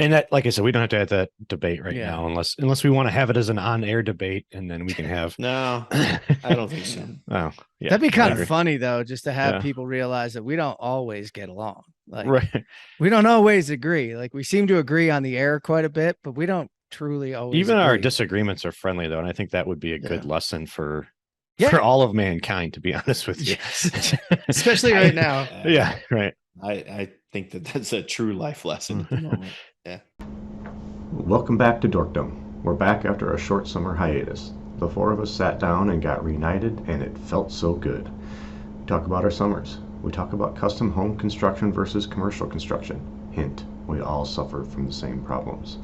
And that, like I said, we don't have to have that debate right Yeah. now, unless we want to have it as an on-air debate, and then we can have. No, I don't think so. Oh, yeah, That'd be I kind of agree. funny though, just to have Yeah, people realize that we don't always get along. Like right. we don't always agree. Like we seem to agree on the air quite a bit, but we don't truly always Even our agree. disagreements are friendly, though, and I think that would be a Yeah. good lesson for Yeah. all of mankind. To be honest with you, Yes. Especially right now. Yeah, right. I think that's a true life lesson at the moment. Yeah. Welcome back to DorkDom. We're back after a short summer hiatus. The four of us sat down and got reunited, and it felt so good. We talk about our summers. We talk about custom home construction versus commercial construction. Hint, we all suffer from the same problems.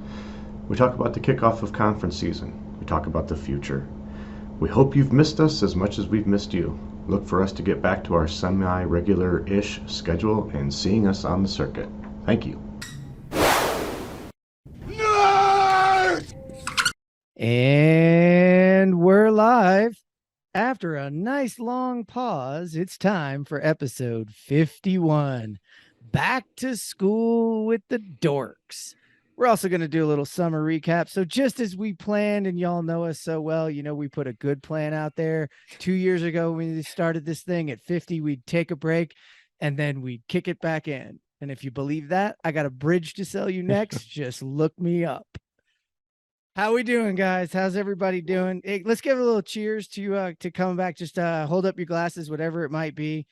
We talk about the kickoff of conference season. We talk about the future. We hope you've missed us as much as we've missed you. Look for us to get back to our semi-regular-ish schedule and seeing us on the circuit. Thank you. And we're live. After a nice long pause, it's time for episode 51. Back to school with the dorks. We're also going to do a little summer recap. So just as we planned, and y'all know us so well, you know, we put a good plan out there 2 years ago when we started this thing at 50, we'd take a break and then we'd kick it back in. And if you believe that, I got a bridge to sell you next. Just look me up. How we doing, guys? How's everybody doing? Hey, let's give a little cheers to coming back. Just hold up your glasses, whatever it might be.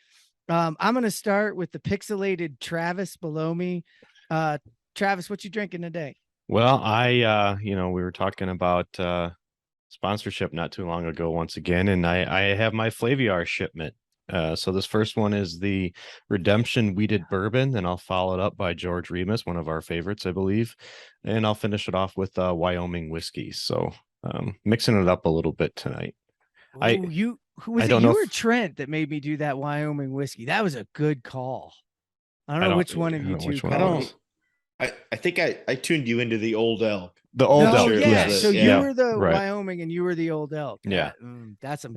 I'm gonna start with the pixelated Travis below me. Travis, what you drinking today? Well, we were talking about sponsorship not too long ago once again, and I have my Flaviar shipment. So this first one is the Redemption Weeded Bourbon, then I'll follow it up by George Remus, one of our favorites, I believe, and I'll finish it off with Wyoming whiskey. So mixing it up a little bit tonight. Who was I it? don't You know or Trent that made me do that Wyoming whiskey? That was a good call. I don't know which one of you two. I don't. I think I tuned you into the old elk. The old No, elk, yeah. yes. So you were the right. Wyoming and you were the old elk. Yeah. That's some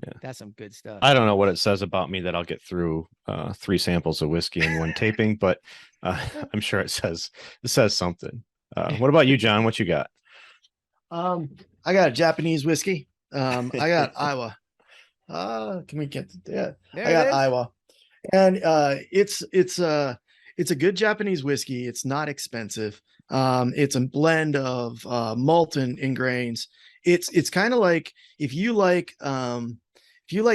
good stuff. I don't know what it says about me that I'll get through 3 samples of whiskey in one taping, but I'm sure it says something. What about you, John? What you got? I got a Japanese whiskey. I got Iowa. Can we get that? I got Iowa. And it's a good Japanese whiskey. It's not expensive. It's a blend of malton and grains. It's kind of like if you like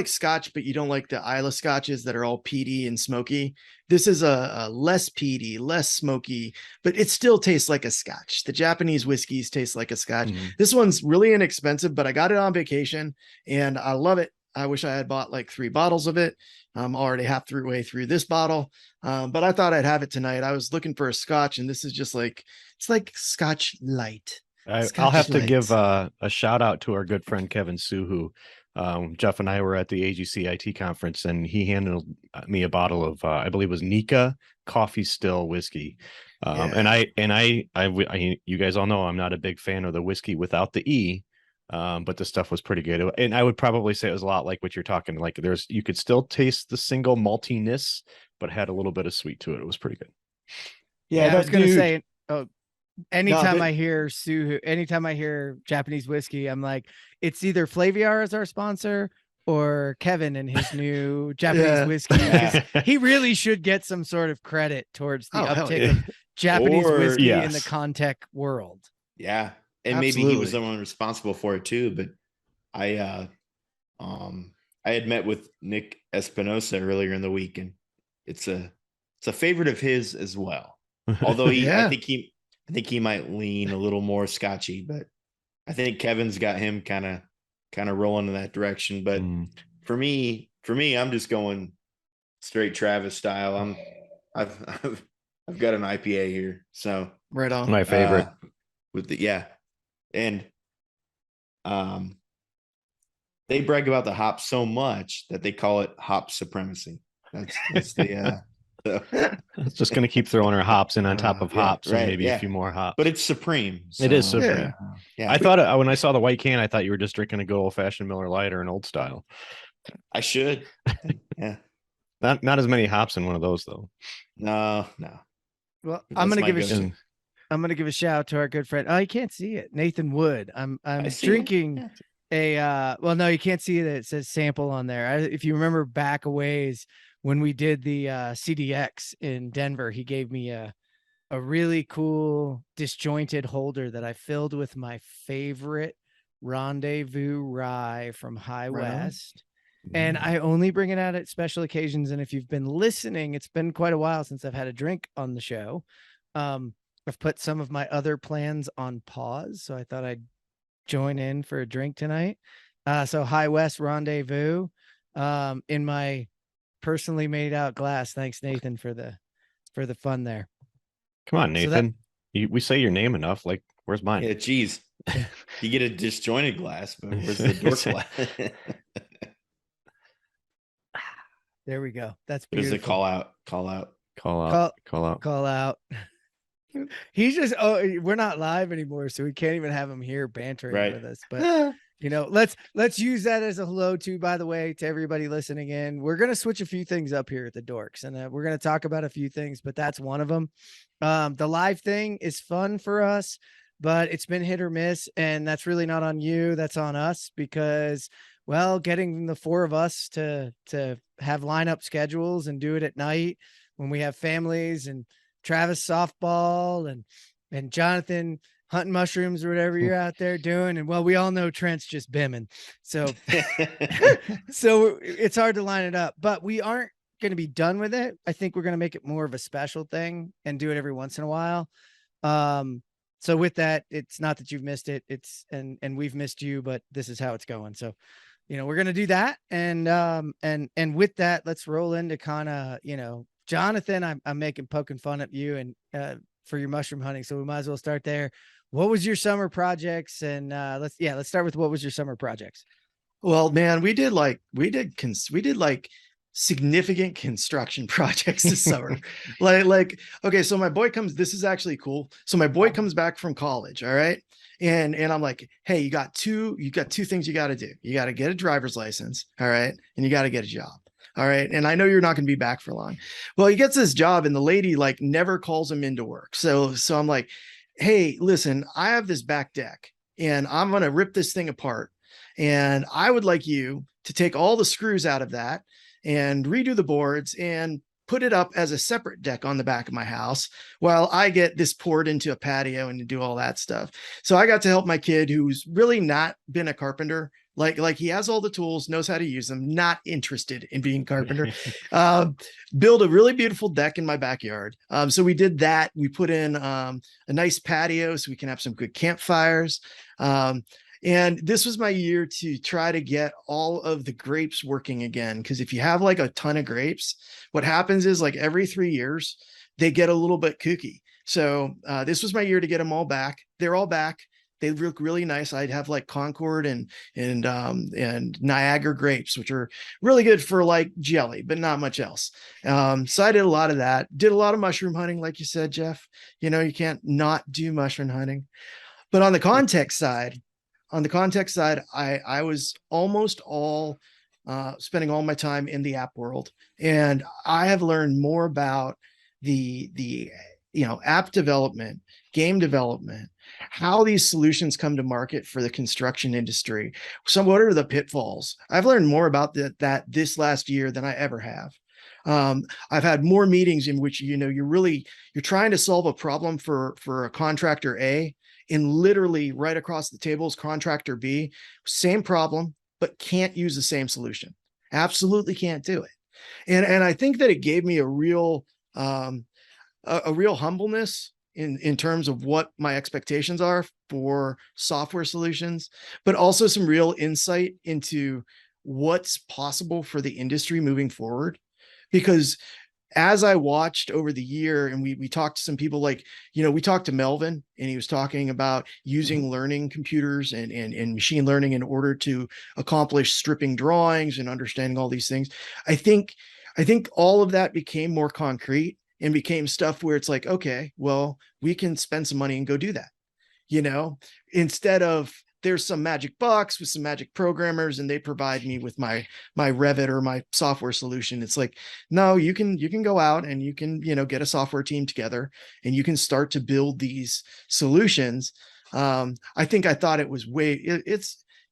Scotch, but you don't like the Islay Scotches that are all peaty and smoky. This is a less peaty, less smoky, but it still tastes like a Scotch. The Japanese whiskeys taste like a Scotch. This one's really inexpensive, but I got it on vacation and I love it. I wish I had bought like 3 bottles of it. I'm already half way through this bottle, but I thought I'd have it tonight. I was looking for a Scotch, and this is just like it's like Scotch light. I'll have to give a shout out to our good friend Kevin Sue, who Jeff and I were at the AGC IT conference, and he handed me a bottle of I believe it was Nika coffee still whiskey. And you guys all know I'm not a big fan of the whiskey without the E. But the stuff was pretty good, and I would probably say it was a lot like what you're talking. Like you could still taste the single maltiness, but had a little bit of sweet to it. It was pretty good. Yeah, I was gonna say. Oh, anytime I hear Japanese whiskey, I'm like, it's either Flaviar as our sponsor or Kevin and his new Japanese whiskey. He really should get some sort of credit towards the uptick of Japanese whiskey in the Contech world. Yeah. And maybe he was the one responsible for it too. But I had met with Nick Espinosa earlier in the week, and it's a favorite of his as well. Although I think he might lean a little more Scotchy, but I think Kevin's got him kind of rolling in that direction. But for me, I'm just going straight Travis style. I've got an IPA here, so right on. My favorite with the And they brag about the hop so much that they call it hop supremacy. That's the it's just going to keep throwing our hops in on top of hops, and maybe a few more hops. But it's supreme. So, it is supreme. Yeah. I thought when I saw the white can, I thought you were just drinking a good old fashioned Miller Lite or an old style. I should. Yeah. Not as many hops in one of those though. No. Well, I'm going to give I'm gonna give a shout out to our good friend. Oh, you can't see it, Nathan Wood. I'm drinking well, no, you can't see it. It says sample on there. If you remember back a ways when we did the CDX in Denver, he gave me a really cool disjointed holder that I filled with my favorite Rendezvous rye from High West. And I only bring it out at special occasions. And if you've been listening, it's been quite a while since I've had a drink on the show. I've put some of my other plans on pause, so I thought I'd join in for a drink tonight. So High West Rendezvous in my personally made out glass. Thanks, Nathan, for the fun there. Come on, Nathan. We say your name enough. Like, where's mine? Yeah, geez. You get a disjointed glass, but where's the dork glass? There we go. That's beautiful. There's a call out. He's just we're not live anymore, so we can't even have him here bantering with us. But let's use that as a hello to, by the way, to everybody listening in. We're gonna switch a few things up here at the Dorks, and we're gonna talk about a few things, but that's one of them. The live thing is fun for us, but it's been hit or miss, and that's really not on you. That's on us because, well, getting the four of us to have lineup schedules and do it at night when we have families, and Travis softball and Jonathan hunting mushrooms or whatever you're out there doing. And well, we all know Trent's just bimming. So, so it's hard to line it up, but we aren't going to be done with it. I think we're going to make it more of a special thing and do it every once in a while. So with that, it's not that you've missed it. And we've missed you, but this is how it's going. So, we're going to do that. And with that, let's roll into kind of, Jonathan, I'm poking fun at you and for your mushroom hunting. So we might as well start there. What was your summer projects? And let's start with what was your summer projects? Well, man, we did significant construction projects this summer. Okay, so my boy this is actually cool. So my boy comes back from college. All right. And I'm like, hey, you got two things you got to do. You got to get a driver's license. All right. And you got to get a job. All right. And I know you're not going to be back for long. Well, he gets this job and the lady never calls him into work. So I'm like, hey, listen, I have this back deck and I'm going to rip this thing apart. And I would like you to take all the screws out of that and redo the boards and put it up as a separate deck on the back of my house while I get this poured into a patio and to do all that stuff. So I got to help my kid who's really not been a carpenter. Like he has all the tools, knows how to use them, not interested in being a carpenter, build a really beautiful deck in my backyard. So we did that. We put in a nice patio so we can have some good campfires. And this was my year to try to get all of the grapes working again. Because if you have a ton of grapes, what happens is every 3 years, they get a little bit kooky. So this was my year to get them all back. They're all back. They look really nice. I'd have Concord and Niagara grapes, which are really good for jelly, but not much else. So I did a lot of that. Did a lot of mushroom hunting, like you said, Jeff. You can't not do mushroom hunting. But on the context side, I was almost all spending all my time in the app world, and I have learned more about the app development, game development, how these solutions come to market for the construction industry. So what are the pitfalls? I've learned more about that this last year than I ever have. I've had more meetings in which, you're trying to solve a problem for a contractor A, and literally right across the table is contractor B, same problem, but can't use the same solution. Absolutely can't do it. And I think that it gave me a real humbleness in terms of what my expectations are for software solutions, but also some real insight into what's possible for the industry moving forward. Because as I watched over the year, and we talked to some people we talked to Melvin, and he was talking about using learning computers and machine learning in order to accomplish stripping drawings and understanding all these things. I think all of that became more concrete and became stuff where it's okay, well, we can spend some money and go do that, instead of there's some magic box with some magic programmers and they provide me with my Revit or my software solution. It's like, no, you can go out and you can, get a software team together and you can start to build these solutions. I think I thought it was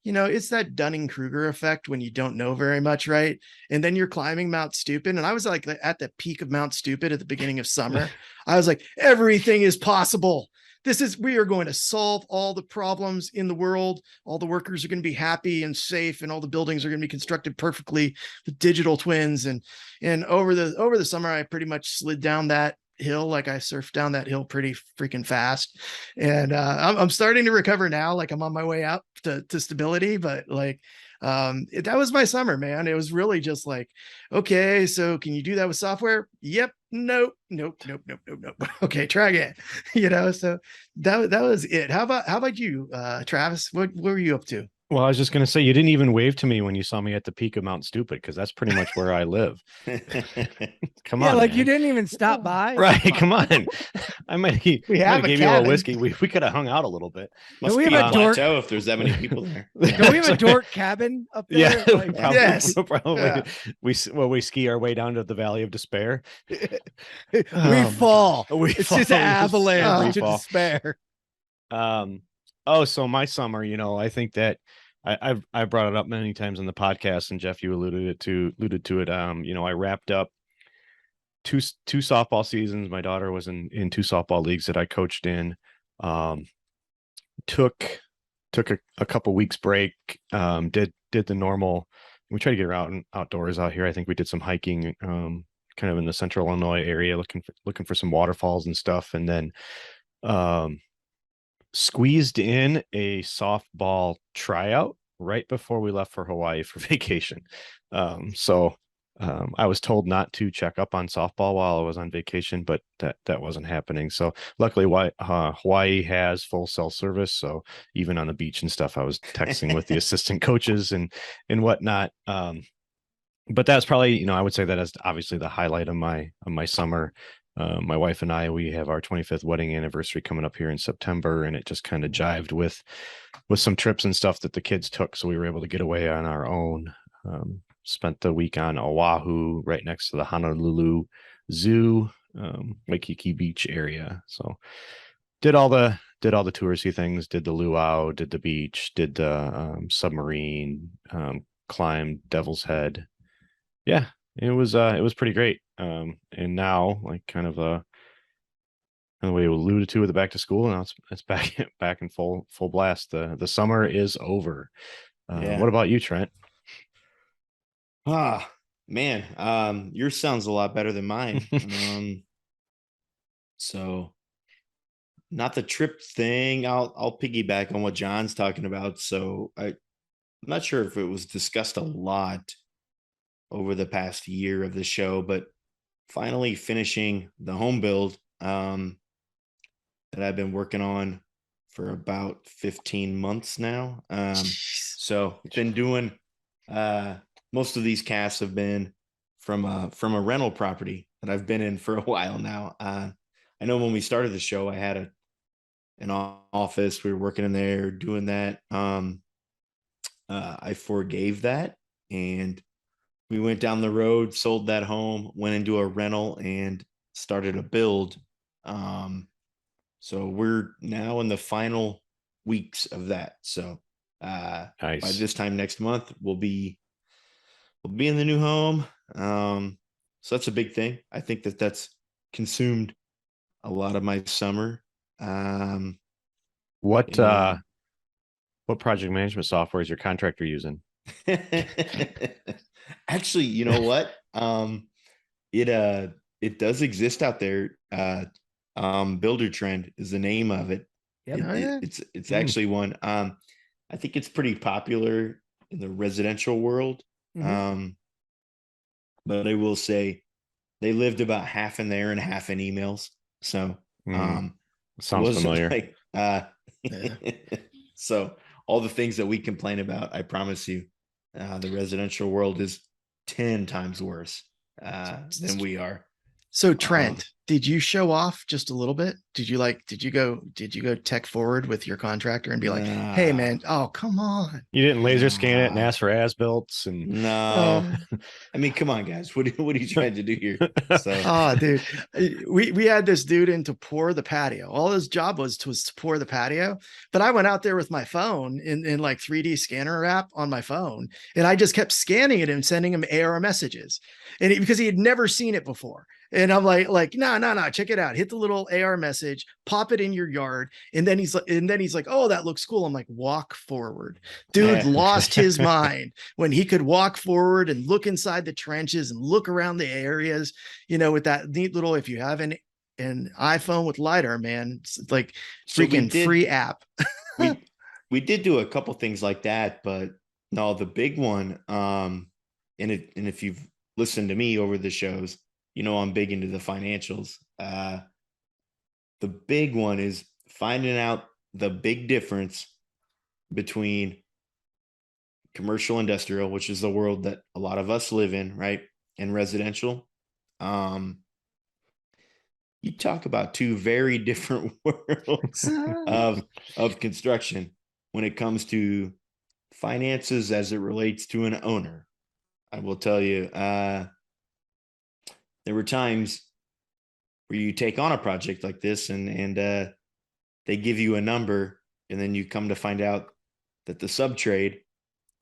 it's that Dunning-Kruger effect when you don't know very much, right? And then you're climbing Mount Stupid. And I was like at the peak of Mount Stupid at the beginning of summer. I was like, everything is possible. We are going to solve all the problems in the world. All the workers are going to be happy and safe, and all the buildings are going to be constructed perfectly with digital twins. And over the summer, I pretty much slid down that hill. Like I surfed down that hill pretty freaking fast. And I'm starting to recover now. Like I'm on my way out to stability, but like that was my summer, man. It was really just like, okay, so can you do that with software? Yep. Nope. Okay, try again. So that was it. How about you, Travis? What were you up to? Well, I was just going to say, you didn't even wave to me when you saw me at the peak of Mount Stupid, because that's pretty much where I live. Come on, like man. You didn't even stop by. Right? Come on. I might give you a little whiskey. We could have hung out a little bit. Must be a plateau if there's that many people there. Do we have a dork cabin up there? Yeah, like, probably, yes. Probably. Yeah. We ski our way down to the Valley of Despair. we fall. It's just an avalanche of despair. So my summer, I think that I've brought it up many times on the podcast, and Jeff, you alluded to it. I wrapped up two softball seasons. My daughter was in two softball leagues that I coached in. Took a couple weeks break. Did the normal. We try to get her outdoors out here. I think we did some hiking, kind of in the central Illinois area, looking for some waterfalls and stuff, and then squeezed in a softball tryout right before we left for Hawaii for vacation. I was told not to check up on softball while I was on vacation, but that wasn't happening. So luckily, Hawaii has full cell service. So even on the beach and stuff, I was texting with the assistant coaches and whatnot. But that's probably, I would say that is obviously the highlight of my summer. My wife and I, we have our 25th wedding anniversary coming up here in September, and it just kind of jived with some trips and stuff that the kids took. So we were able to get away on our own. Spent the week on Oahu, right next to the Honolulu Zoo, Waikiki Beach area. So did all the touristy things, did the luau, did the beach, did the submarine, climbed Devil's Head. Yeah, it was pretty great. And now, like kind of the way you alluded to with the back to school, now it's back in full blast. The summer is over. What about you, Trent? Man, yours sounds a lot better than mine. So not the trip thing. I'll piggyback on what John's talking about. So I'm not sure if it was discussed a lot over the past year of the show, but finally finishing the home build that I've been working on for about 15 months now. So been doing most of these casts have been from a rental property that I've been in for a while now. I know when we started the show, I had an office. We were working in there doing that. I forgave that, and we went down the road, sold that home, went into a rental, and started a build. So we're now in the final weeks of that. So nice. By this time next month, we'll be in the new home. So that's a big thing. I think that's consumed a lot of my summer. What project management software is your contractor using? Actually, you know what? It does exist out there. Builder Trend is the name of it. Yep. It's actually one. I think it's pretty popular in the residential world. Mm-hmm. But I will say they lived about half in there and half in emails. So sounds familiar. Like, So all the things that we complain about, I promise you, the residential world is 10 times worse than we are. So Trent, did you show off just a little bit? Did you go tech forward with your contractor and be like, hey man, oh, come on. You didn't laser scan it and ask for as-built and no. I mean, come on, guys. What are you trying to do here? So dude, we had this dude in to pour the patio. All his job was to pour the patio. But I went out there with my phone in like 3D scanner app on my phone, and I just kept scanning it and sending him AR messages. And because he had never seen it before. And I'm like, no, check it out. Hit the little AR message, pop it in your yard. And then he's like, oh, that looks cool. I'm like, walk forward. Dude lost his mind when he could walk forward and look inside the trenches and look around the areas, with that neat little, if you have an iPhone with LiDAR, man, it's like freaking free app. we did do a couple things like that, but no, the big one, and if you've listened to me over the shows, I'm big into the financials. The big one is finding out the big difference between commercial industrial, which is the world that a lot of us live in, right? And residential. You talk about two very different worlds of construction when it comes to finances as it relates to an owner. I will tell you, there were times where you take on a project like this and they give you a number, and then you come to find out that the sub-trade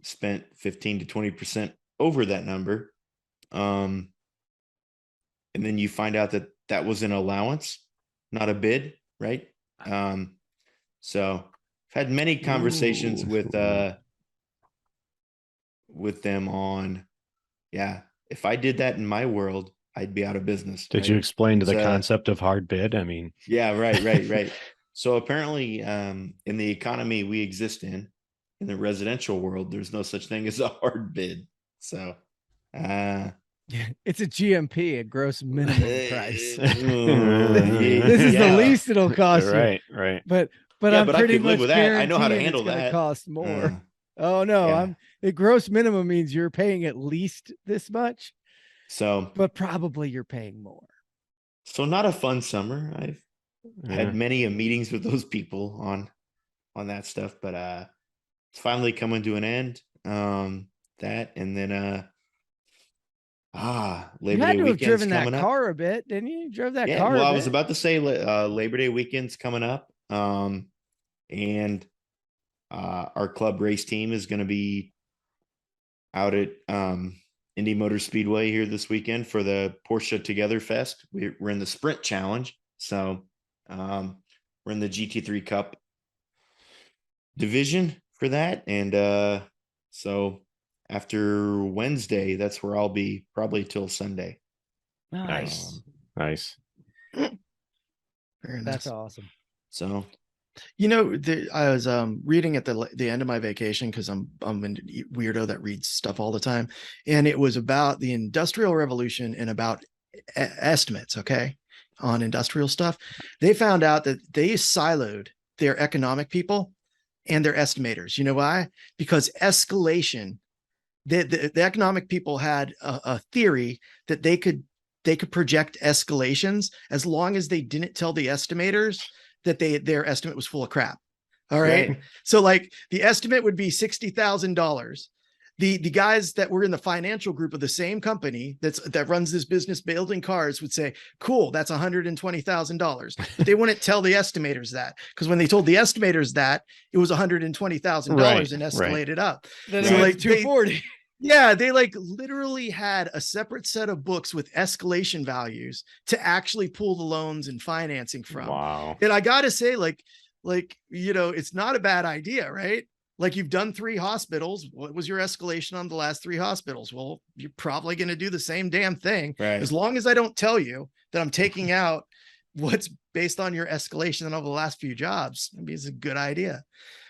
spent 15 to 20% over that number. And then you find out that was an allowance, not a bid, right? So I've had many conversations with them on, if I did that in my world, I'd be out of business. Did you explain to the concept of hard bid? I mean, yeah, right. So apparently, in the economy we exist in the residential world, there's no such thing as a hard bid. So, it's a GMP, a gross minimum price. This is the least it'll cost you. Right. But yeah, I'm but pretty I could live much with that. I know how to guaranteeing handle it's gonna that. cost more. Oh no, the gross minimum means you're paying at least this much. So, but probably you're paying more. So not a fun summer. I've had many meetings with those people on that stuff, but it's finally coming to an end. That and then Labor Day weekend's driven coming that up. car a bit, didn't you? You drove that car. Well, I was about to say Labor Day weekend's coming up. And our club race team is going to be out at Indy Motor Speedway here this weekend for the Porsche Together Fest. We're in the Sprint Challenge, so we're in the GT3 Cup division for that, and so after Wednesday, that's where I'll be probably till Sunday. Nice. Nice. Very nice. That's awesome. So, I was reading at the end of my vacation because I'm a weirdo that reads stuff all the time, and it was about the Industrial Revolution and about estimates. Okay, on industrial stuff, they found out that they siloed their economic people and their estimators. You know why? Because escalation. The economic people had a theory that they could project escalations as long as they didn't tell the estimators that their estimate was full of crap. All right. So like the estimate would be $60,000. The guys that were in the financial group of the same company that runs this business building cars would say, cool, that's $120,000. But they wouldn't tell the estimators that, because when they told the estimators that, it was $120,000 and escalated up. Then so like 240. They like literally had a separate set of books with escalation values to actually pull the loans and financing from. Wow. And I got to say, it's not a bad idea, right? Like, you've done 3 hospitals. What was your escalation on the last 3 hospitals? Well, you're probably going to do the same damn thing. Right. As long as I don't tell you that I'm taking out what's based on your escalation over the last few jobs. Maybe it's a good idea.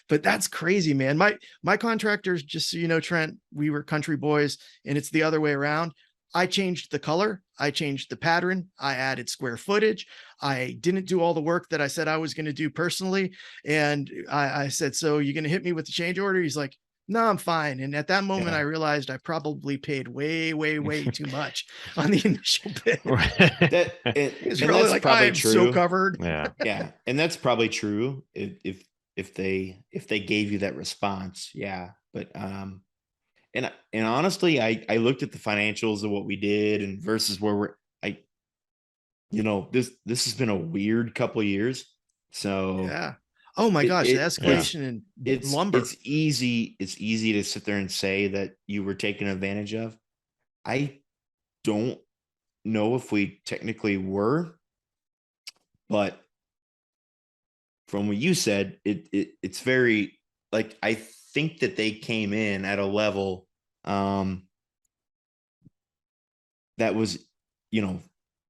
But that's crazy, man. My contractors, just so you know, Trent, we were country boys, and it's the other way around. I changed the color. I changed the pattern. I added square footage. I didn't do all the work that I said I was going to do personally. And I said, so you're going to hit me with the change order? He's like, no, I'm fine. And at that moment, Yeah. I realized I probably paid way, way, way too much on the initial bid. It's really that's like, probably I'm true. so covered. Yeah. And that's probably true if they gave you that response. Yeah. But, and honestly, I looked at the financials of what we did and versus where this has been a weird couple of years. So yeah. Oh my gosh, the escalation in lumber. It's easy to sit there and say that you were taken advantage of. I don't know if we technically were, but from what you said, it's very like, I think that they came in at a level that was,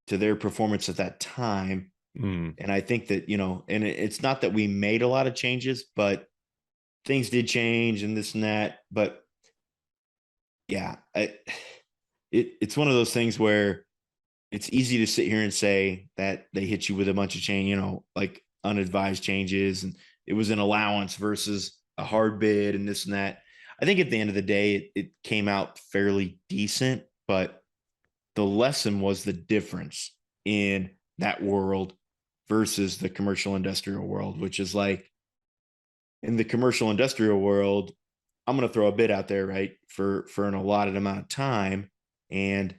to their performance at that time. And I think that, and it's not that we made a lot of changes, but things did change and this and that. But yeah, it's one of those things where it's easy to sit here and say that they hit you with a bunch of change, like unadvised changes, and it was an allowance versus a hard bid and this and that. I think at the end of the day, it came out fairly decent, but the lesson was the difference in that world versus the commercial industrial world, which is like, in the commercial industrial world, I'm going to throw a bid out there, right, for an allotted amount of time, and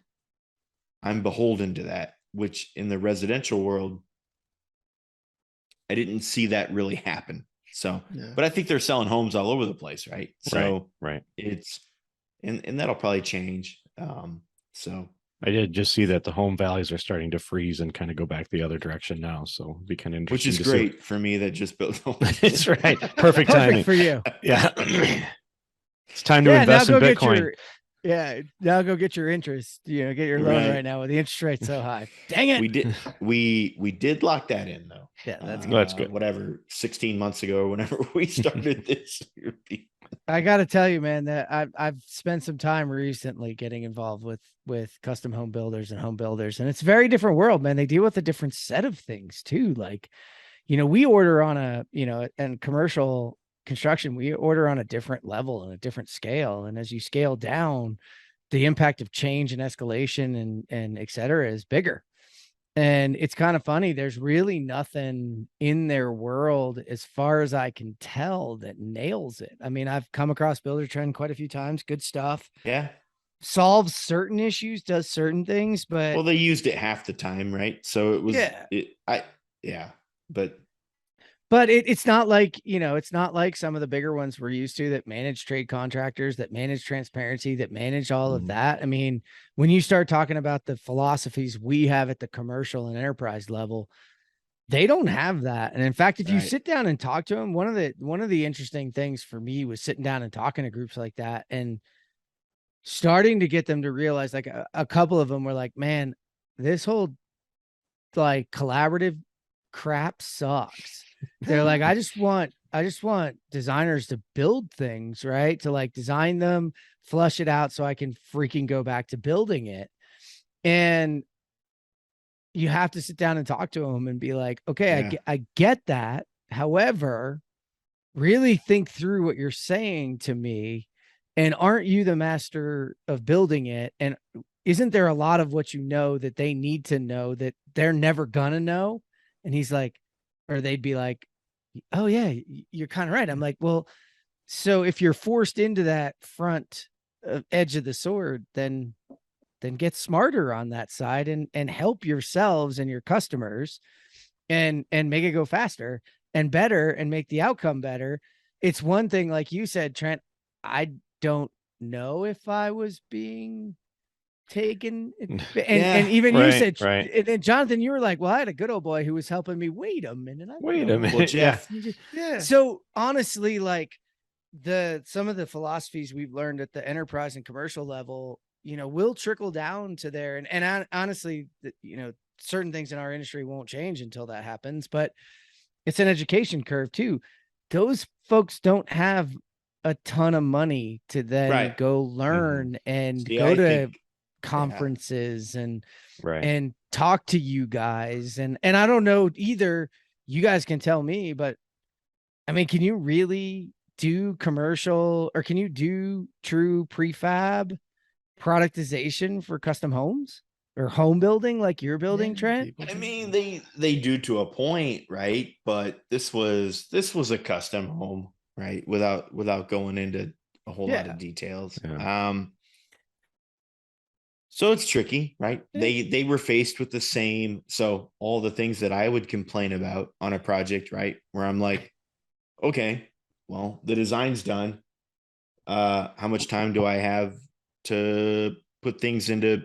I'm beholden to that, which in the residential world, I didn't see that really happen. So, but I think they're selling homes all over the place, right? So right. It's, and that'll probably change. So I did just see that the home values are starting to freeze and kind of go back the other direction now. So it'll be kind of interesting. Which is great for me that just built homes. That's right. Perfect timing for you. Yeah. It's time to invest in Bitcoin. Now go get your interest. Get your loan right now with the interest rate so high. Dang it. We did lock that in though. Yeah, that's good. Whatever, 16 months ago or whenever we started this. I got to tell you, man, that I've spent some time recently getting involved with custom home builders and home builders, and it's a very different world, man. They deal with a different set of things too. Like, we order on and commercial construction, we order on a different level and a different scale. And as you scale down, the impact of change and escalation and et cetera is bigger. And it's kind of funny. There's really nothing in their world, as far as I can tell, that nails it. I mean, I've come across Builder Trend quite a few times. Good stuff. Yeah. Solves certain issues, does certain things, but they used it half the time, right? So it was, but it's not like, it's not like some of the bigger ones we're used to that manage trade contractors, that manage transparency, that manage all of that. I mean, when you start talking about the philosophies we have at the commercial and enterprise level, they don't have that. And in fact, if you sit down and talk to them, one of the interesting things for me was sitting down and talking to groups like that and starting to get them to realize, like a couple of them were like, man, this whole like collaborative crap sucks. They're like, I just want designers to build things, right? To like design them, flush it out so I can freaking go back to building it. And you have to sit down and talk to them and be like, okay, I get that. However, really think through what you're saying to me. And aren't you the master of building it? And isn't there a lot of what that they need to know that they're never gonna know? And he's like, or they'd be like, oh yeah, you're kind of right. I'm like, well, so if you're forced into that front edge of the sword, then get smarter on that side and help yourselves and your customers and make it go faster and better and make the outcome better. It's one thing, like you said, Trent, I don't know if I was being taken and even you said and then Jonathan, you were like, well, I had a good old boy who was helping me. Wait a minute. Well, Jeff. So honestly, like some of the philosophies we've learned at the enterprise and commercial level, will trickle down to there. And honestly, certain things in our industry won't change until that happens, but it's an education curve too. Those folks don't have a ton of money to then go learn and go to conferences and talk to you guys. And I don't know either. You guys can tell me, but I mean, can you really do commercial, or can you do true prefab productization for custom homes or home building like you're building, Trent? I mean, they do to a point, right? But this was a custom home, right? Without going into a whole lot of details. Yeah. So it's tricky, right? They were faced with the same. So all the things that I would complain about on a project, right? Where I'm like, okay, well, the design's done. How much time do I have to put things into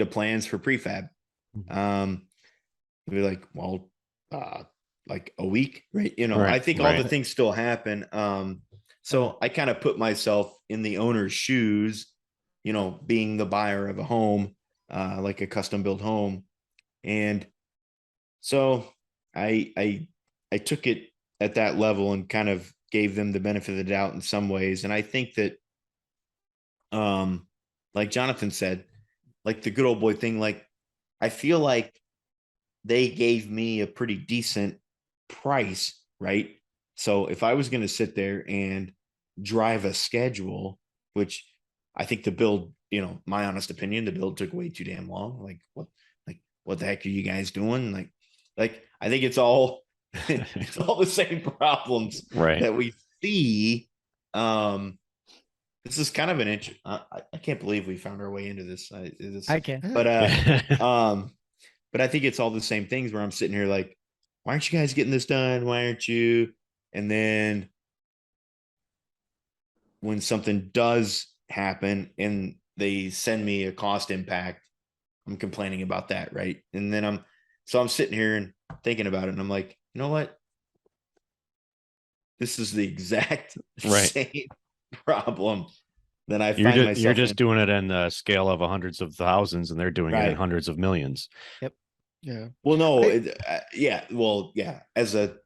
plans for prefab? Be like, well, like a week, right? I think all the things still happen. So I kind of put myself in the owner's shoes, being the buyer of a home, like a custom built home. And so I took it at that level and kind of gave them the benefit of the doubt in some ways. And I think that, like Jonathan said, like the good old boy thing, like I feel like they gave me a pretty decent price, right? So if I was going to sit there and drive a schedule, which I think the build, my honest opinion, the build took way too damn long. Like what the heck are you guys doing? Like I think it's all it's all the same problems that we see. This is kind of an I can't believe we found our way into this. I can, but but I think it's all the same things where I'm sitting here like, why aren't you guys getting this done? Why aren't you? And then when something does happen and they send me a cost impact, I'm complaining about that, right? And then I'm sitting here and thinking about it, and I'm like, you know what? This is the exact same problem that I find myself. You're just doing it in the scale of hundreds of thousands, and they're doing it in hundreds of millions. Yep. Yeah. Well, no. Well, yeah. As a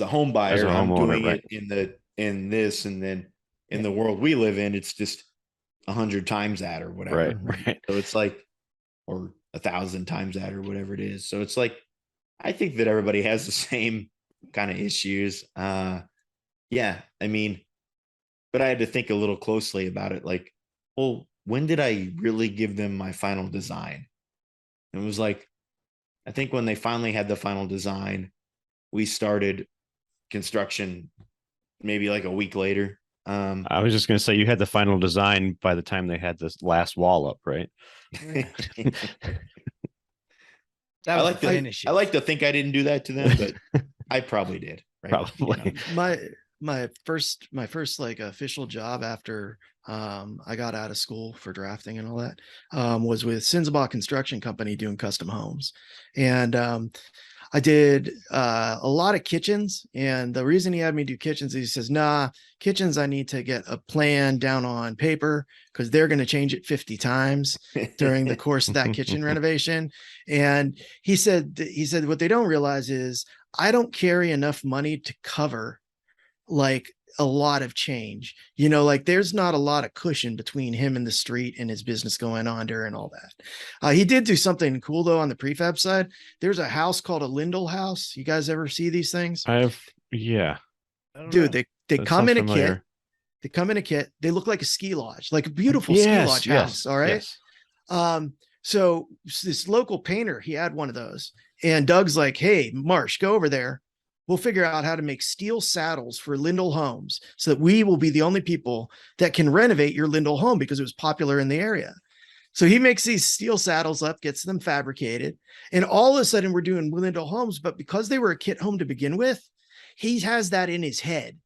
home buyer, I'm doing it in this, and then in the world we live in, it's just 100 times that or whatever. Right. So it's like, or 1,000 times that or whatever it is. So it's like, I think that everybody has the same kind of issues. Yeah. I mean, but I had to think a little closely about it. Like, well, when did I really give them my final design? And it was like, I think when they finally had the final design, we started construction maybe like a week later. I was just going to say you had the final design by the time they had this last wall up, right? I like to think I didn't do that to them, but I probably did. Right? Probably. My first like official job after I got out of school for drafting and all that was with Sinzabah Construction Company doing custom homes. And I did a lot of kitchens. And the reason he had me do kitchens, he says, nah, kitchens, I need to get a plan down on paper because they're going to change it 50 times during the course of that kitchen renovation. And he said, what they don't realize is I don't carry enough money to cover like a lot of change, like there's not a lot of cushion between him and the street and his business going on during all that. He did do something cool though on the prefab side. There's a house called a Lindell house. You guys ever see these things? Yeah. Dude, they come in a kit. They come in a kit. They look like a ski lodge, like a beautiful ski lodge house. All right. Yes. So this local painter, he had one of those, and Doug's like, hey, Marsh, go over there. We'll figure out how to make steel saddles for Lindell homes so that we will be the only people that can renovate your Lindell home because it was popular in the area. So he makes these steel saddles up, gets them fabricated, and all of a sudden we're doing Lindell homes. But because they were a kit home to begin with, he has that in his head.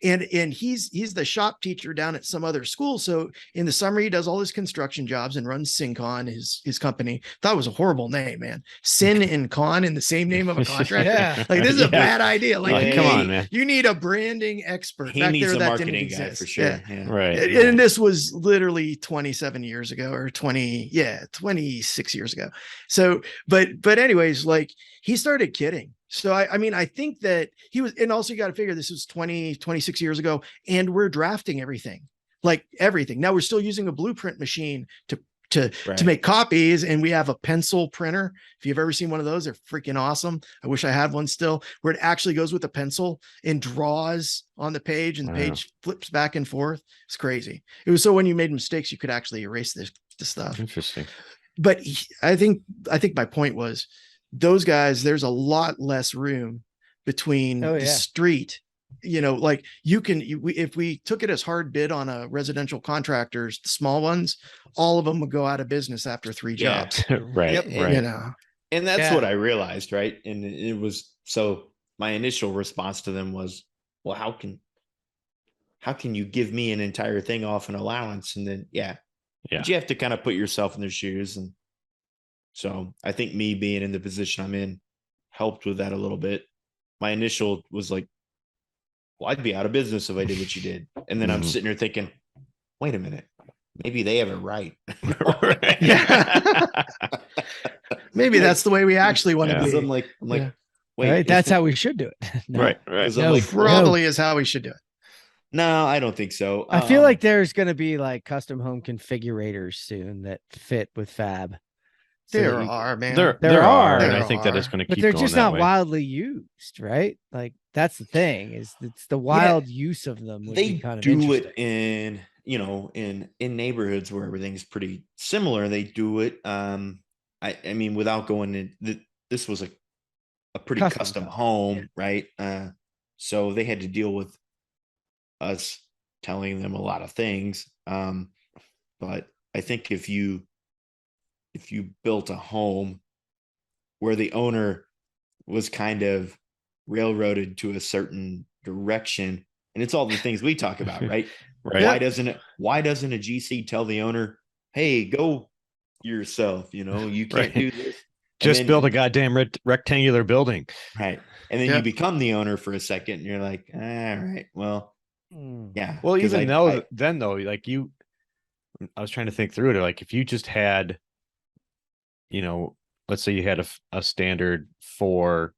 And he's the shop teacher down at some other school. So in the summer, he does all his construction jobs and runs SynCon, his company. Thought it was a horrible name, man. Sin and Con in the same name of a contractor. Yeah. Like this is a bad idea. Like come on, man. You need a branding expert. He back needs there a that marketing didn't guy exist. for sure. Yeah. Right. And this was literally 27 years ago or 26 years ago. So, but anyways, like he started kidding. So I mean, I think that he was, and also you got to figure this was 26 years ago, and we're drafting everything, like everything. Now we're still using a blueprint machine to make copies. And we have a pencil printer. If you've ever seen one of those, they're freaking awesome. I wish I had one still, where it actually goes with a pencil and draws on the page, and the page flips back and forth. It's crazy. It was so when you made mistakes, you could actually erase the stuff. Interesting. But I think my point was, those guys, there's a lot less room between the street. You know, like if we took it as hard bid on a residential contractors, the small ones, all of them would go out of business after 3 jobs. Right. You know, and that's what I realized. Right. And it was, so my initial response to them was, well, how can you give me an entire thing off an allowance? And then, but you have to kind of put yourself in their shoes. And so I think me being in the position I'm in helped with that a little bit. My initial was like, well, I'd be out of business if I did what you did. And then I'm sitting here thinking, wait a minute, maybe they have it right. Maybe that's the way we actually want to be. I'm like, wait, right? That's how we should do it. Right. No, probably is how we should do it. No, I don't think so. I feel like there's going to be like custom home configurators soon that fit with Fab. There are, man. There are, and I think that it's going to keep but they're going just that not way. wildly used, right? Like that's the thing, is it's the wild use of them. They do it in, in neighborhoods where everything's pretty similar. They do it. I mean, without going in, this was a pretty custom home, right? So they had to deal with us telling them a lot of things. But I think if you built a home where the owner was kind of railroaded to a certain direction, and it's all the things we talk about, right? Right. Why doesn't a GC tell the owner, hey, go yourself, you can't do this. Just build a goddamn rectangular building. Right. And then you become the owner for a second and you're like, all right, well, yeah. Well, even though, like I was trying to think through it. Like if you just had, let's say you had a standard for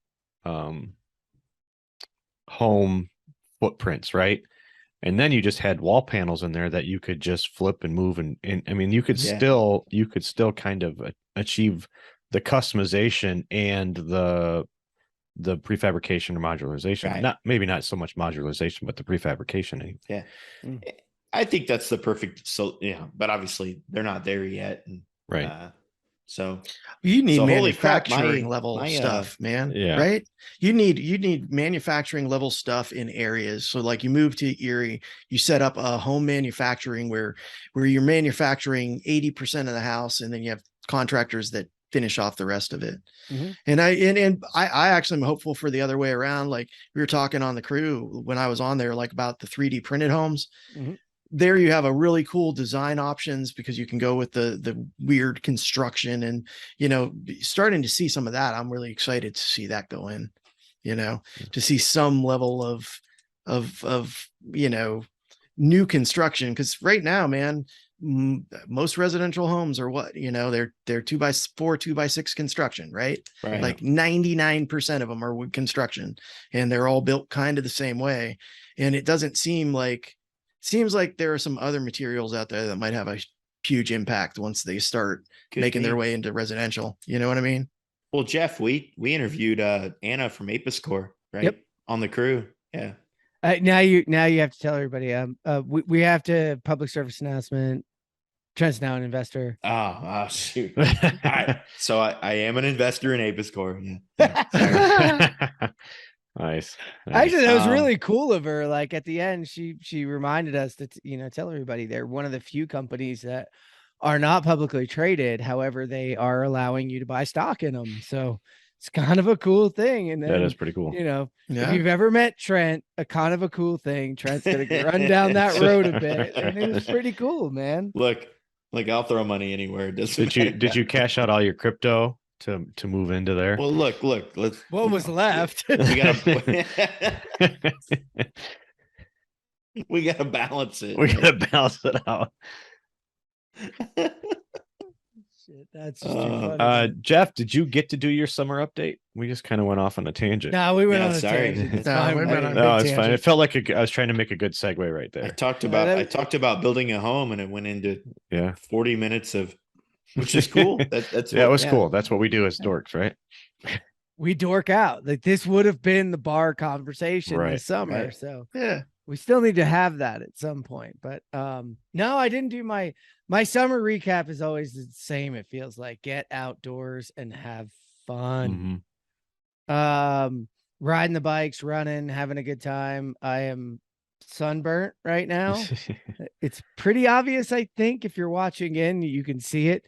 home footprints, right? And then you just had wall panels in there that you could just flip and move, and I mean you could still kind of achieve the customization and the prefabrication or modularization. Right. Maybe not so much modularization, but the prefabrication. Yeah. I think that's the perfect. So but obviously they're not there yet. And, right. So you need manufacturing level stuff, man. Yeah. Right. You need manufacturing level stuff in areas. So like you move to Erie, you set up a home manufacturing where you're manufacturing 80% of the house, and then you have contractors that finish off the rest of it. Mm-hmm. And I actually am hopeful for the other way around. Like we were talking on the crew when I was on there, like about the 3D printed homes. Mm-hmm. There you have a really cool design options because you can go with the weird construction, and starting to see some of that. I'm really excited to see that go in, to see some level of new construction. Because right now, man, most residential homes are what, they're 2x4, 2x6 construction, right? Like 99% of them are wood construction, and they're all built kind of the same way. And it doesn't seem like, there are some other materials out there that might have a huge impact once they start making their way into residential. You know what I mean? Well, Jeff, we interviewed Anna from APIScore, right? Yep. On the crew. Yeah. Now you have to tell everybody. We have to public service announcement. Trent's now an investor. Oh shoot! All right. So I am an investor in APIScore. Yeah. Nice. Actually, that was really cool of her. Like at the end, she reminded us to tell everybody they're one of the few companies that are not publicly traded. However, they are allowing you to buy stock in them. So it's kind of a cool thing. And then, that is pretty cool. If you've ever met Trent, a kind of a cool thing. Trent's gonna run down that road a bit, and it was pretty cool, man. Look, I'll throw money anywhere. Did you cash out all your crypto to move into there? Well, look. What was left? We gotta balance it. We gotta balance it out. Shit, that's just too funny. Jeff, did you get to do your summer update? We just kind of went off on a tangent. No, we went on a tangent. It's fine. It felt like I was trying to make a good segue right there. I talked about building a home, and it went into 40 minutes of which is cool. That's yeah, it was cool. That's what we do as dorks, right? We dork out. Like this would have been the bar conversation this summer. Right. So Yeah. we still need to have that at some point. But no, I didn't do my summer recap is always the same. It feels like get outdoors and have fun. Riding the bikes, running, having a good time. I am sunburnt right now. It's pretty obvious, I think, if you're watching in, you can see it.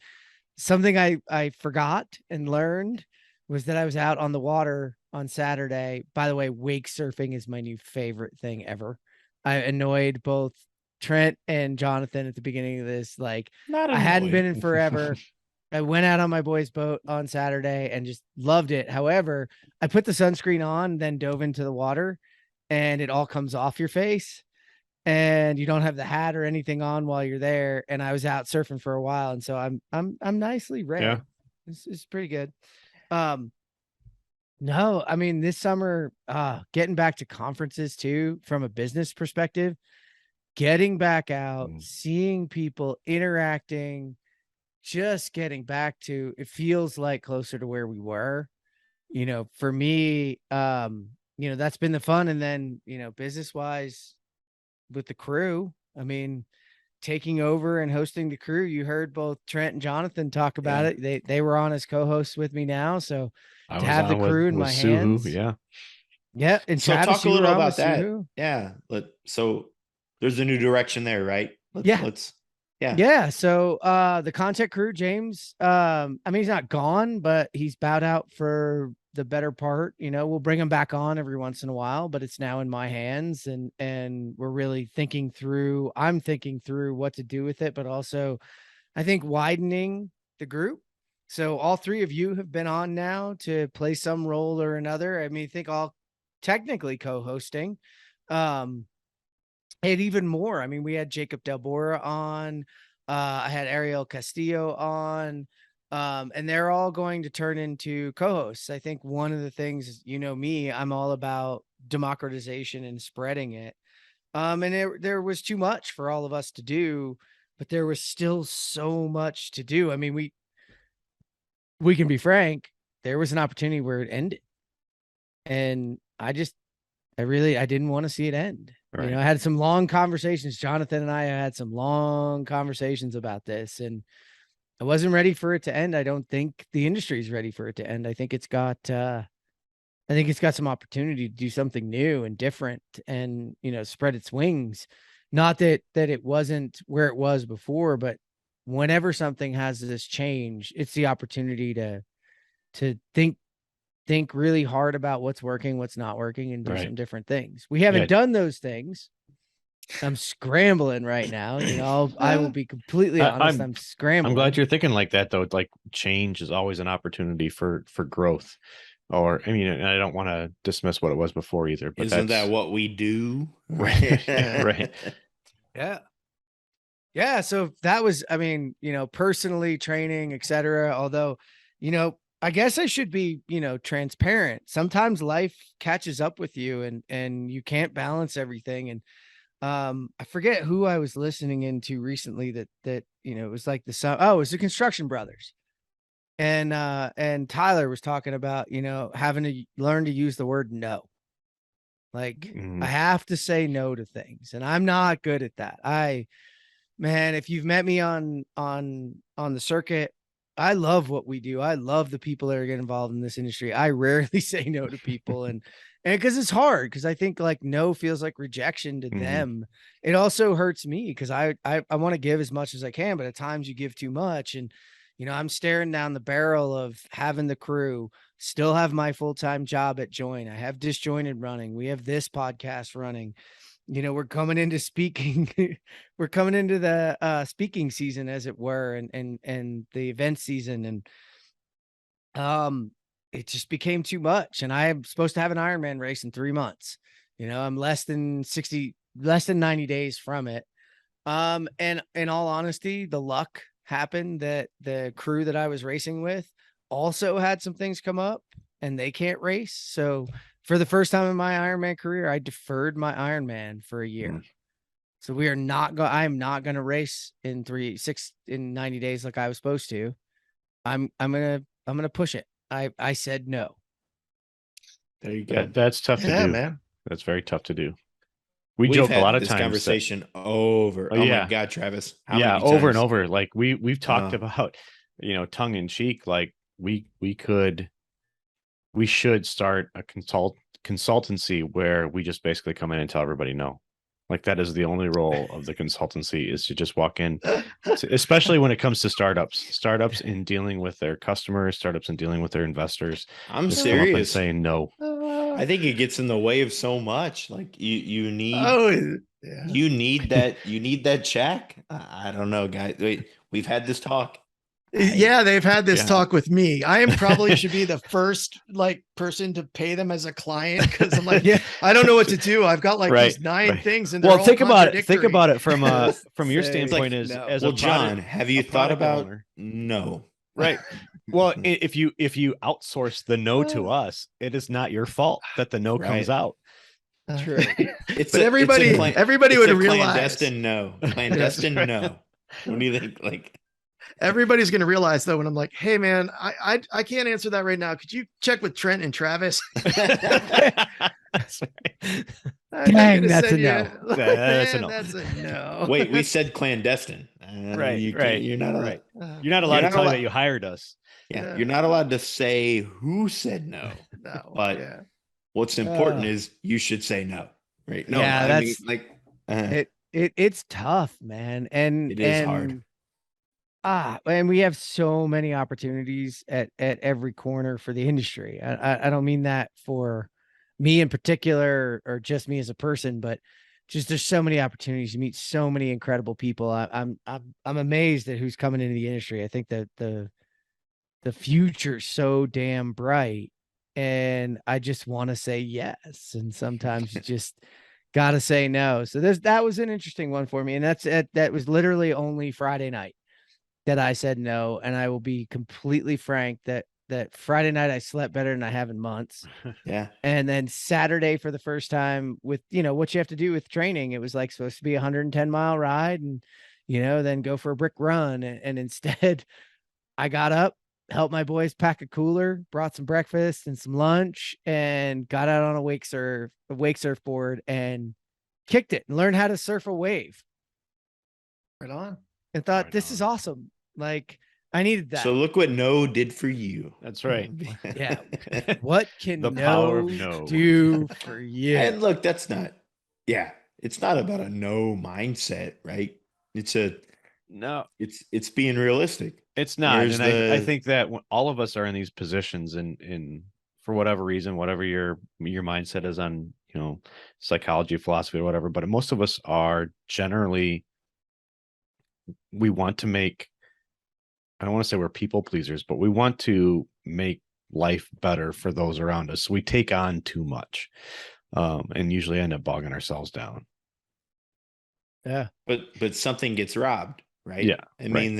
Something I forgot and learned was that I was out on the water on Saturday. By the way, wake surfing is my new favorite thing ever. I annoyed both Trent and Jonathan at the beginning of this. Like, I hadn't been in forever. I went out on my boy's boat on Saturday and just loved it. However, I put the sunscreen on, then dove into the water, and it all comes off your face, and you don't have the hat or anything on while you're there. And I was out surfing for a while, and so I'm nicely red. Yeah. This is pretty good. No, I mean, this summer, getting back to conferences too, from a business perspective, getting back out, seeing people interacting, just getting back to, it feels like closer to where we were, for me, that's been the fun. And then, business wise with the crew, I mean, taking over and hosting the crew, you heard both Trent and Jonathan talk about it. They were on as co-hosts with me now. So to have the crew in my hands. Yeah. Yeah. And so Travis, talk a little about that. Suhu. Yeah. So there's a new direction there, right? Yeah. So the content crew, James, I mean, he's not gone, but he's bowed out for the better part. We'll bring him back on every once in a while, but it's now in my hands, and we're really I'm thinking through what to do with it, but also I think widening the group. So all three of you have been on now to play some role or another. I mean, I think all technically co-hosting. And even more. I mean, we had Jacob Delbora on. I had Ariel Castillo on. And they're all going to turn into co-hosts. I think one of the things, me, I'm all about democratization and spreading it. And there was too much for all of us to do, but there was still so much to do. I mean, we can be frank, there was an opportunity where it ended. And I didn't want to see it end. Right. I had some long conversations. Jonathan and I had some long conversations about this, and I wasn't ready for it to end. I don't think the industry is ready for it to end. I think it's got some opportunity to do something new and different, and spread its wings. Not that it wasn't where it was before, but whenever something has this change, it's the opportunity to think really hard about what's working, what's not working, and do some different things. We haven't done those things. I'm scrambling right now. I will be completely honest. I'm scrambling. I'm glad you're thinking like that, though. Like, change is always an opportunity for growth. Or, I mean, I don't want to dismiss what it was before either, but isn't that what we do? Right. Right. Yeah. Yeah. So that was, I mean, personally training, etc. Although, I guess I should be, transparent. Sometimes life catches up with you, and you can't balance everything. And I forget who I was listening into recently that it was like it was the Construction Brothers. And Tyler was talking about, having to learn to use the word no. Like, I have to say no to things, and I'm not good at that. Man, if you've met me on the circuit, I love what we do. I love the people that are getting involved in this industry. I rarely say no to people, and because it's hard, because I think like no feels like rejection to them. It also hurts me because I want to give as much as I can, but at times you give too much. And I'm staring down the barrel of having the crew, still have my full-time job at Join. I have Disjointed running. We have this podcast running. We're coming into speaking. We're coming into the speaking season, as it were, and the event season. And it just became too much. And I'm supposed to have an Ironman race in 3 months. I'm less than 90 days from it. And in all honesty, the luck happened that the crew that I was racing with also had some things come up, and they can't race. So for the first time in my Ironman career, I deferred my Ironman for a year. So we are not going. I'm not going to race in 90 days like I was supposed to. I'm gonna push it. I said no. There you go. That's tough to do, man. That's very tough to do. We've joke a lot of this times conversation over. Oh yeah. my God, Travis. How yeah, many over times? and over. Like we've talked about, tongue in cheek, like we should start a consultancy where we just basically come in and tell everybody no. Like that is the only role of the consultancy, is to just walk in, especially when it comes to startups in dealing with their customers, startups in dealing with their investors. I'm just come up and serious. saying no. I think it gets in the way of so much. Like you need, Yeah. you need that check. I don't know, guys. Wait, we've had this talk. Yeah, they've had this Yeah. talk with me. I am probably should be the first person to pay them as a client, because I'm like, I don't know what to do. I've got like these 9 things, and they're all think about it. Think contradictory. about it from your Say, standpoint like, as no. as Well, a John, product, have you a thought product about owner. no? Right. Well, if you outsource the no to us, it is not your fault that the no comes out. True. But everybody would realize. Clandestine no. Clandestine no. What do you think? Like, everybody's going to realize though, when I'm like, hey man, I can't answer that right now. Could you check with Trent and Travis? Dang, that's a no. That's a no. That's a no. wait, we said clandestine. Right. You're not right. You're not allowed to tell me that you hired us. Yeah, you're not allowed to say who said no. No, But what's important is you should say no. Right? No, Yeah, I mean, like it's tough, man, and it is hard. And we have so many opportunities at every corner for the industry. I don't mean that for me in particular or just me as a person, but just there's so many opportunities. You meet so many incredible people. I'm amazed at who's coming into the industry. I think that the future's so damn bright, and I just want to say yes, and sometimes you just gotta say no. So that was an interesting one for me, and that was literally only Friday night that I said no. And I will be completely frank that Friday night I slept better than I have in months. Yeah. And then Saturday, for the first time, with what you have to do with training, it was like supposed to be a 110-mile ride, and then go for a brick run, and instead I got up, helped my boys pack a cooler, brought some breakfast and some lunch, and got out on a wake surfboard and kicked it and learned how to surf a wave. Right on. And thought, this is awesome. Like, I needed that. So look what no did for you. That's right. Yeah. What can the power of no no do for you? And look, it's not about a no mindset, right? It's being realistic. It's not. And I think that when all of us are in these positions, in for whatever reason, whatever your mindset is on, psychology, philosophy, or whatever, but most of us are generally, we want to make, I don't want to say we're people pleasers, but we want to make life better for those around us. So we take on too much, and usually end up bogging ourselves down. Yeah. But something gets robbed, right? Yeah. I mean,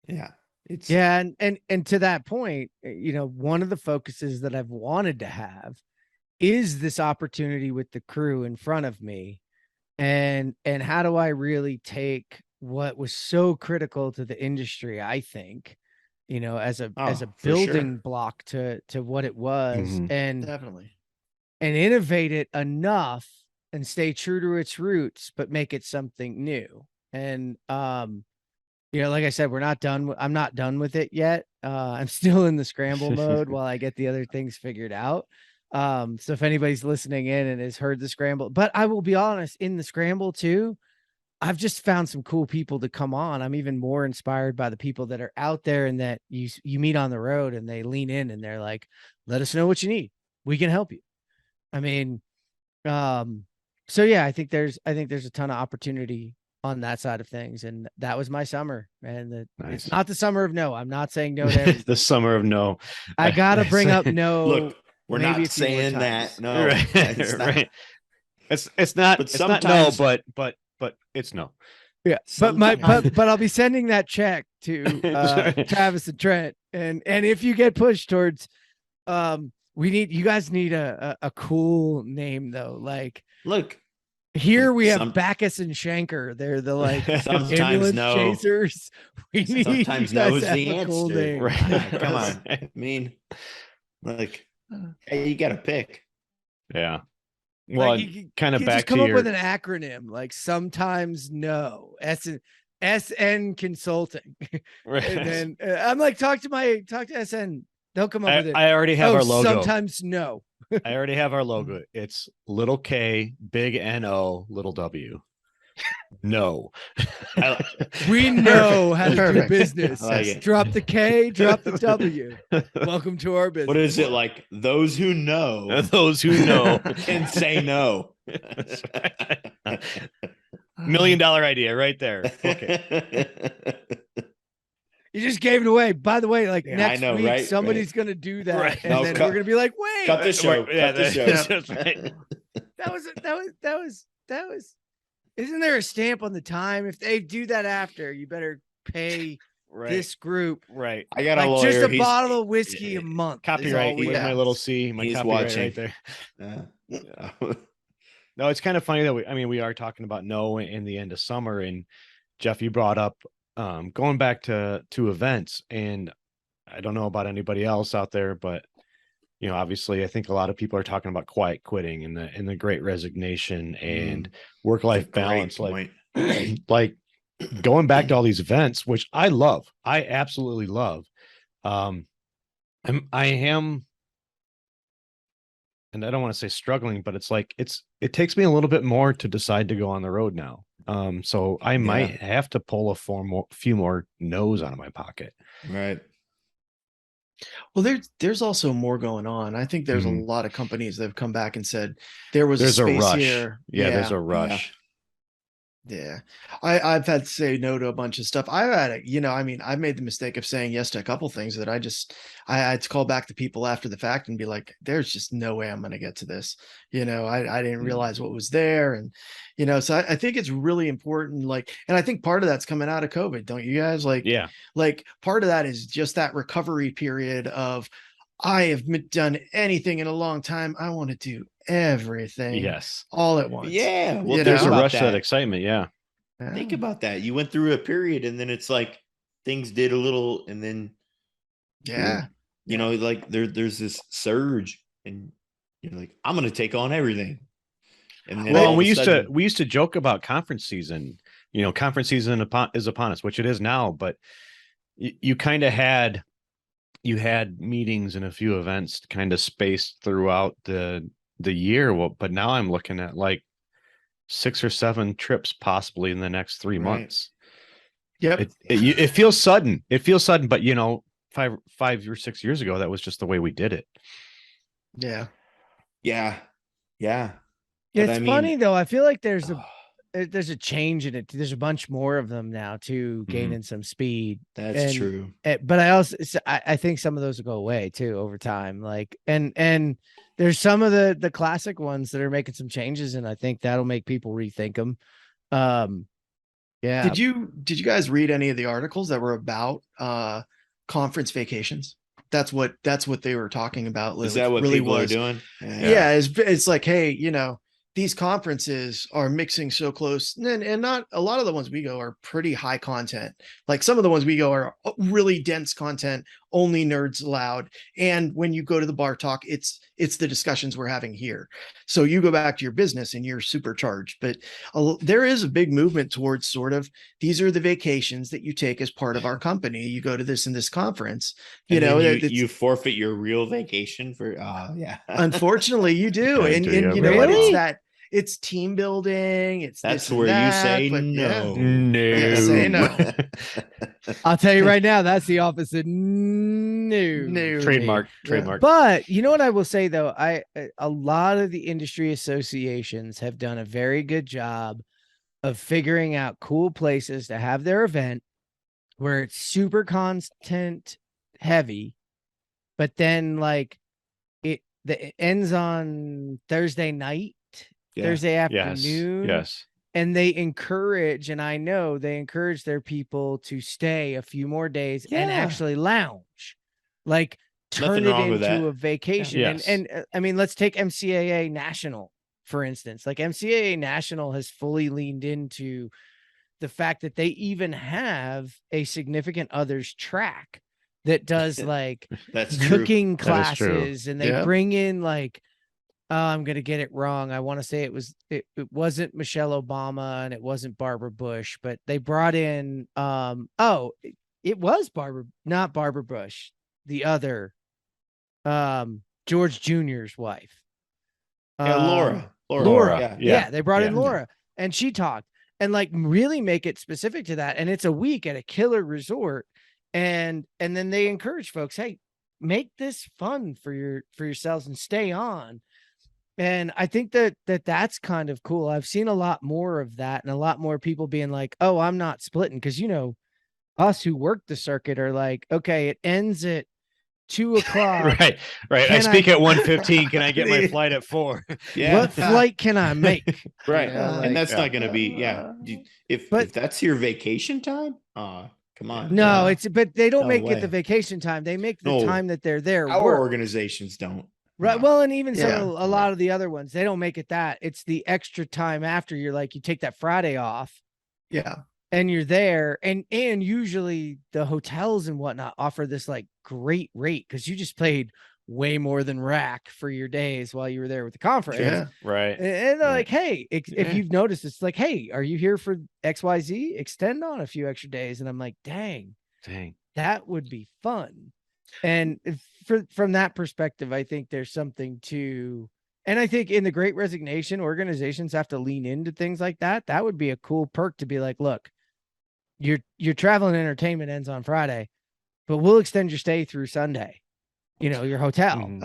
and to that point, one of the focuses that I've wanted to have is this opportunity with the crew in front of me. And how do I really take what was so critical to the industry, I think, as a building block to what it was, and definitely, and innovate it enough and stay true to its roots, but make it something new. And like I said, I'm not done with it yet. I'm still in the scramble mode while I get the other things figured out. So if anybody's listening in and has heard the scramble, but I will be honest, in the scramble too, I've just found some cool people to come on. I'm even more inspired by the people that are out there and that you meet on the road, and they lean in and they're like, let us know what you need. We can help you. I mean, so yeah, I think there's a ton of opportunity on that side of things. And that was my summer. And it's not the summer of no. I'm not saying no to everything. The summer of no. I got to bring up no. Look, we're not saying that. No, right. It's not. Right. It's not. But it's not no, but it's no. Yeah, but I'll be sending that check to Travis and Trent, and if you get pushed towards, you guys need a cool name though. Like, look, Here we have Some- Bacchus and Shanker. They're the like Sometimes ambulance no. chasers. We need Sometimes you no guys is have the a cool answer. name. Right. Come on. I mean, like, hey, you got to pick. Yeah. Well, Like kind of you back just come to up your with an acronym like sometimes no SN Consulting, and then I'm like talk to SN. They'll come up with it. I already have our logo. Sometimes no. I already have our logo. It's little K, big N-O, little W. No. We know how to do Perfect. business. I like it. Drop the K, drop the W. Welcome to our business. What is it like? Those who know Those who know can say no. $1 million idea right there. Okay. You just gave it away. By the way, like Yeah, next I know, week, right? somebody's gonna do that, Right. and No, then cut- we're gonna be like, wait, Cut the show. Yeah, Cut the show. that's right. that was. Isn't there a stamp on the time? If they do that after, you better pay Right. this group Right. I got a like lawyer. just a He's- bottle of whiskey a month. is all Copyright. we With my ask. little C, my He's copyright watching. right there. Yeah. No, it's kind of funny that we are talking about no in the end of summer, and Jeff, you brought up going back to events, and I don't know about anybody else out there, but obviously I think a lot of people are talking about quiet quitting and the great resignation and work-life balance. Point. Like going back to all these events, which I love, I absolutely love. I am, and I don't want to say struggling, but it's like it takes me a little bit more to decide to go on the road now. So I might have to pull a few more no's out of my pocket. Right. Well, there's also more going on. I think there's a lot of companies that have come back and said there's a space rush here. Yeah, there's a rush. Yeah. I've had to say no to a bunch of stuff. I've had I've made the mistake of saying yes to a couple things that I had to call back to people after the fact and be like, there's just no way I'm going to get to this. I didn't realize what was there. And, so I think it's really important. And I think part of that's coming out of COVID. Don't you guys like part of that is just that recovery period of, I have done anything in a long time. I want to do everything. Yes. All at once. Yeah. Well, There's a about rush to that excitement. Yeah. Think about that. You went through a period and then it's like things did a little and then like there's this surge and you're like, I'm gonna take on everything. And then we used to joke about conference season. Conference season is upon us, which it is now, but you kind of had meetings and a few events kind of spaced throughout the year. Well, but now I'm looking at like 6 or 7 trips possibly in the next 3 months. Yep. It feels sudden. It feels sudden, but 5 or 6 years ago, that was just the way we did it. Yeah. Yeah. It's funny though. I feel like there's a change in it. There's a bunch more of them now too, gaining some speed. That's true. But I think some of those will go away too over time. Like, and there's some of the classic ones that are making some changes, and I think that'll make people rethink them. Yeah. Did you guys read any of the articles that were about conference vacations? That's what they were talking about. Is that what people are doing? Yeah. It's like, hey, these conferences are mixing so close, and not a lot of the ones we go are pretty high content. Like some of the ones we go are really dense content, only nerds allowed. And when you go to the bar talk, it's the discussions we're having here. So you go back to your business and you're supercharged. But there is a big movement towards sort of, these are the vacations that you take as part of our company. You go to this and this conference, you forfeit your real vacation for, unfortunately you do. And you know what? It's team building. That's where you say no. No. Say no. I'll tell you right now, that's the opposite. No. Trademark. But you know what I will say though, a lot of the industry associations have done a very good job of figuring out cool places to have their event where it's super content heavy, but then like it ends on Thursday night. Thursday afternoon. Yes. And they encourage, and I know they encourage their people to stay a few more days and actually lounge, like turn it into a vacation. Yes. And I mean, let's take MCAA National, for instance. Like MCAA National has fully leaned into the fact that they even have a significant others track that does like That's true. cooking That is true. classes, and they bring in like, I'm gonna get it wrong. I want to say it wasn't Michelle Obama and it wasn't Barbara Bush, but they brought in it was not Barbara Bush, the other George Jr.'s wife. Laura. Yeah, they brought in Laura, and she talked and like really make it specific to that. And it's a week at a killer resort. And then they encourage folks, hey, make this fun for yourselves and stay on. And I think that's kind of cool. I've seen a lot more of that, and a lot more people being like, oh, I'm not splitting. Because, us who work the circuit are like, okay, it ends at 2:00. Right. I speak at 1:15. Can I get my flight at 4? Yeah. What flight can I make? Right. And that's not going to be, if that's your vacation time, come on. No, but they don't make way. it the vacation time. They make the time that they're there. Our organizations don't. Right. Well, and even a lot of the other ones, they don't make it that. It's the extra time after. You're like, you take that Friday off. Yeah. And you're there. And usually the hotels and whatnot offer this like great rate, because you just paid way more than rack for your days while you were there with the conference. Yeah. Right. And they're like, hey, if you've noticed, it's like, hey, are you here for XYZ? Extend on a few extra days. And I'm like, dang, that would be fun. And from that perspective, I think there's something to, and I think in the Great Resignation, organizations have to lean into things like that. That would be a cool perk to be like, look, your travel and entertainment ends on Friday, but we'll extend your stay through Sunday, your hotel. Mm-hmm.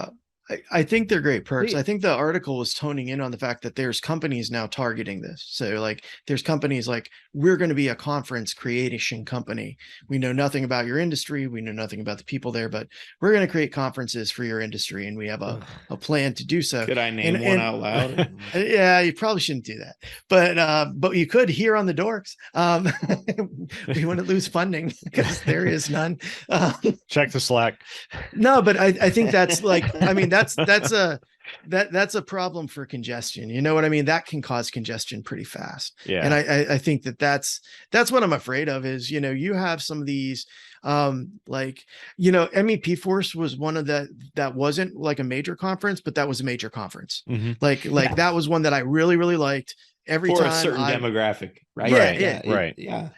I think they're great perks. I think the article was toning in on the fact that there's companies now targeting this. So like there's companies like, we're going to be a conference creation company. We know nothing about your industry. We know nothing about the people there, but we're going to create conferences for your industry. And we have a plan to do so. Could I name one out loud? Yeah, you probably shouldn't do that. But you could here on the Dorks. We wouldn't lose funding because there is none. Check the Slack. No, but I think that's like, I mean, that's a problem for congestion. You know what I mean? That can cause congestion pretty fast. Yeah. And I think that's what I'm afraid of is, you have some of these, MEP Force was one of that wasn't like a major conference, but that was a major conference. Mm-hmm. Like that was one that I really, really liked. Every for time a certain demographic, right? Right. Yeah.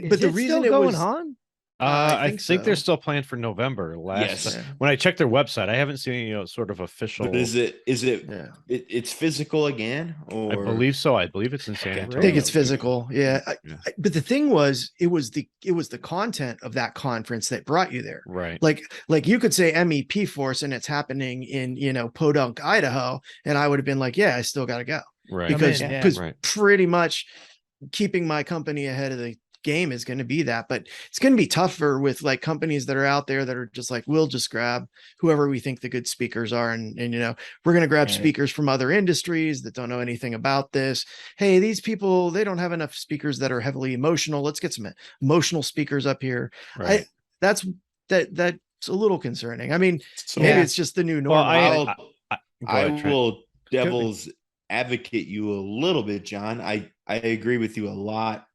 But the reason it was on, I think they're still planned for November. When I checked their website, I haven't seen any sort of official. But it's physical again? Or I believe so. I believe it's in San Antonio. I think it's physical. Yeah. But the thing was, it was the content of that conference that brought you there. Right. Like you could say MEP Force and it's happening in, Podunk, Idaho. And I would have been like, yeah, I still got to go. Right. Because pretty much keeping my company ahead of the game is going to be that, but it's going to be tougher with like companies that are out there that are just like, we'll just grab whoever we think the good speakers are. And we're going to grab speakers from other industries that don't know anything about this. Hey, these people, they don't have enough speakers that are heavily emotional. Let's get some emotional speakers up here. Right. That's a little concerning. I mean, maybe it's just the new normal. Well, I will devil's advocate you a little bit, John. I agree with you a lot.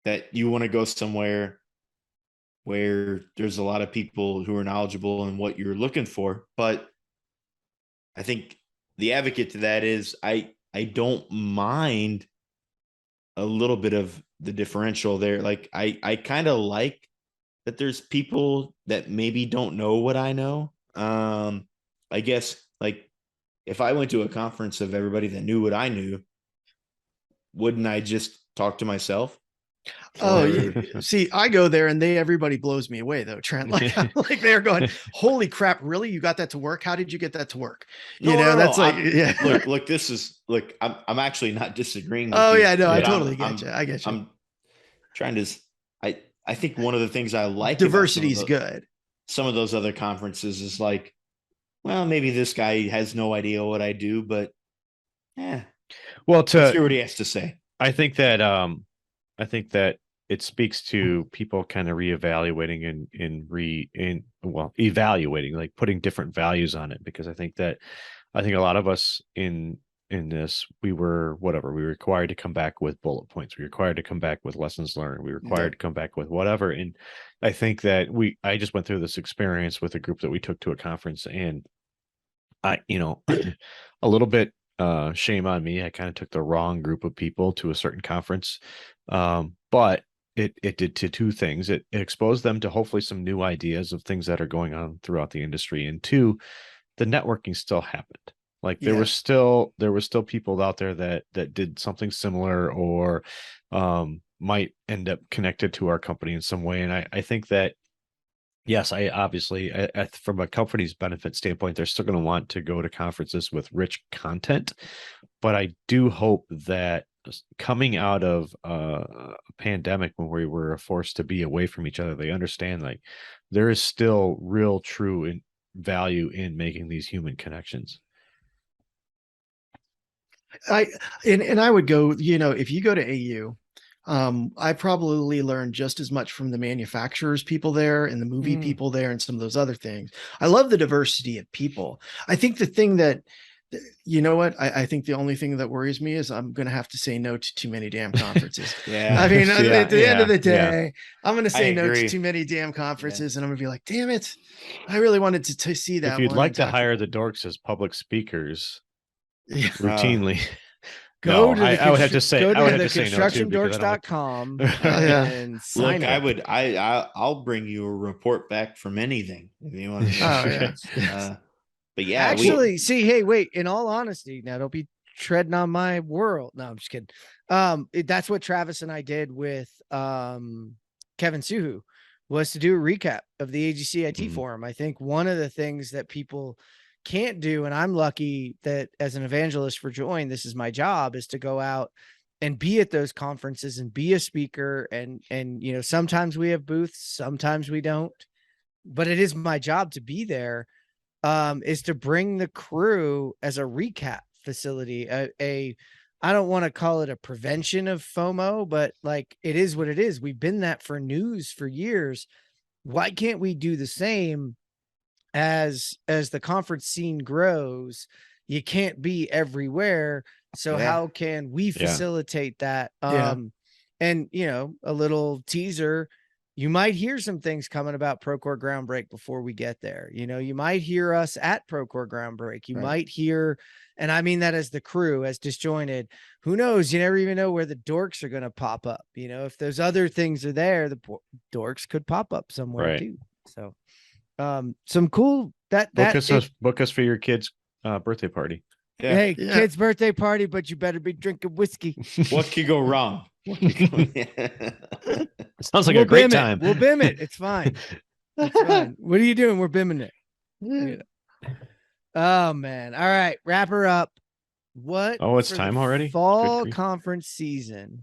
That you want to go somewhere where there's a lot of people who are knowledgeable in what you're looking for. But I think the advocate to that is I don't mind a little bit of the differential there. Like I kind of like that there's people that maybe don't know what I know. I guess like if I went to a conference of everybody that knew what I knew, wouldn't I just talk to myself? See, I go there and everybody blows me away though, Trent. Like, like they're going, holy crap, really? You got that to work? How did you get that to work? That's like, look, this is I'm actually not disagreeing with you. Yeah, no, I totally get you. I get you. I'm trying to, I think one of the things I like diversity is good. Some of those other conferences is like, well, maybe this guy has no idea what I do, but well, let's hear what he has to say. I think that it speaks to people kind of reevaluating and evaluating, like putting different values on it, because I think that I think a lot of us in this, we were required to come back with bullet points. We were required to come back with lessons learned. We were required to come back with whatever. And I think that I just went through this experience with a group that we took to a conference, and I, a little bit, shame on me. I kind of took the wrong group of people to a certain conference. But it did two things. It exposed them to hopefully some new ideas of things that are going on throughout the industry. And two, the networking still happened. Like there was still people out there that did something similar, or might end up connected to our company in some way. And I think that, yes, I obviously, from a company's benefit standpoint, they're still going to want to go to conferences with rich content. But I do hope that coming out of a pandemic, when we were forced to be away from each other, they understand like there is still real, true value in making these human connections. I would go, if you go to AU, I probably learned just as much from the manufacturers people there and the movie people there and some of those other things. I love the diversity of people. I think the thing that, I think the only thing that worries me is I'm going to have to say no to too many damn conferences. Yeah. I mean, at the end of the day, I'm going to say no agree. to too many damn conferences, and I'm going to be like, damn it. I really wanted to see that. If you'd like to hire the dorks as public speakers routinely, I would have to say, I would have to say no too, constructiondorks.com and sign Look, up. I'll bring you a report back from anything if you want to. But yeah, actually, hey, wait, in all honesty, now don't be treading on my world. No, I'm just kidding. That's what Travis and I did with Kevin Suhu, was to do a recap of the AGC IT forum. I think one of the things that people can't do, and I'm lucky that as an evangelist for Join, this is my job, is to go out and be at those conferences and be a speaker. And sometimes we have booths, sometimes we don't, but it is my job to be there, is to bring the crew as a recap facility, I don't want to call it a prevention of FOMO, but like, it is what it is. We've been that for news for years. Why can't we do the same as the conference scene grows? You can't be everywhere. So how can we facilitate that? And a little teaser, you might hear some things coming about Procore Groundbreak before we get there. You might hear us at Procore Groundbreak. You might hear, and I mean that as the crew, as Disjointed. Who knows? You never even know where the dorks are going to pop up. If those other things are there, the dorks could pop up somewhere too. So some cool book us for your kid's birthday party. Hey, kid's birthday party, but you better be drinking whiskey. What could go wrong? Sounds like a great time. We'll BIM it. It's fine. It's fine. What are you doing? We're BIMing it. Oh man. All right. Wrap her up. What? Oh, it's time already? Fall conference season.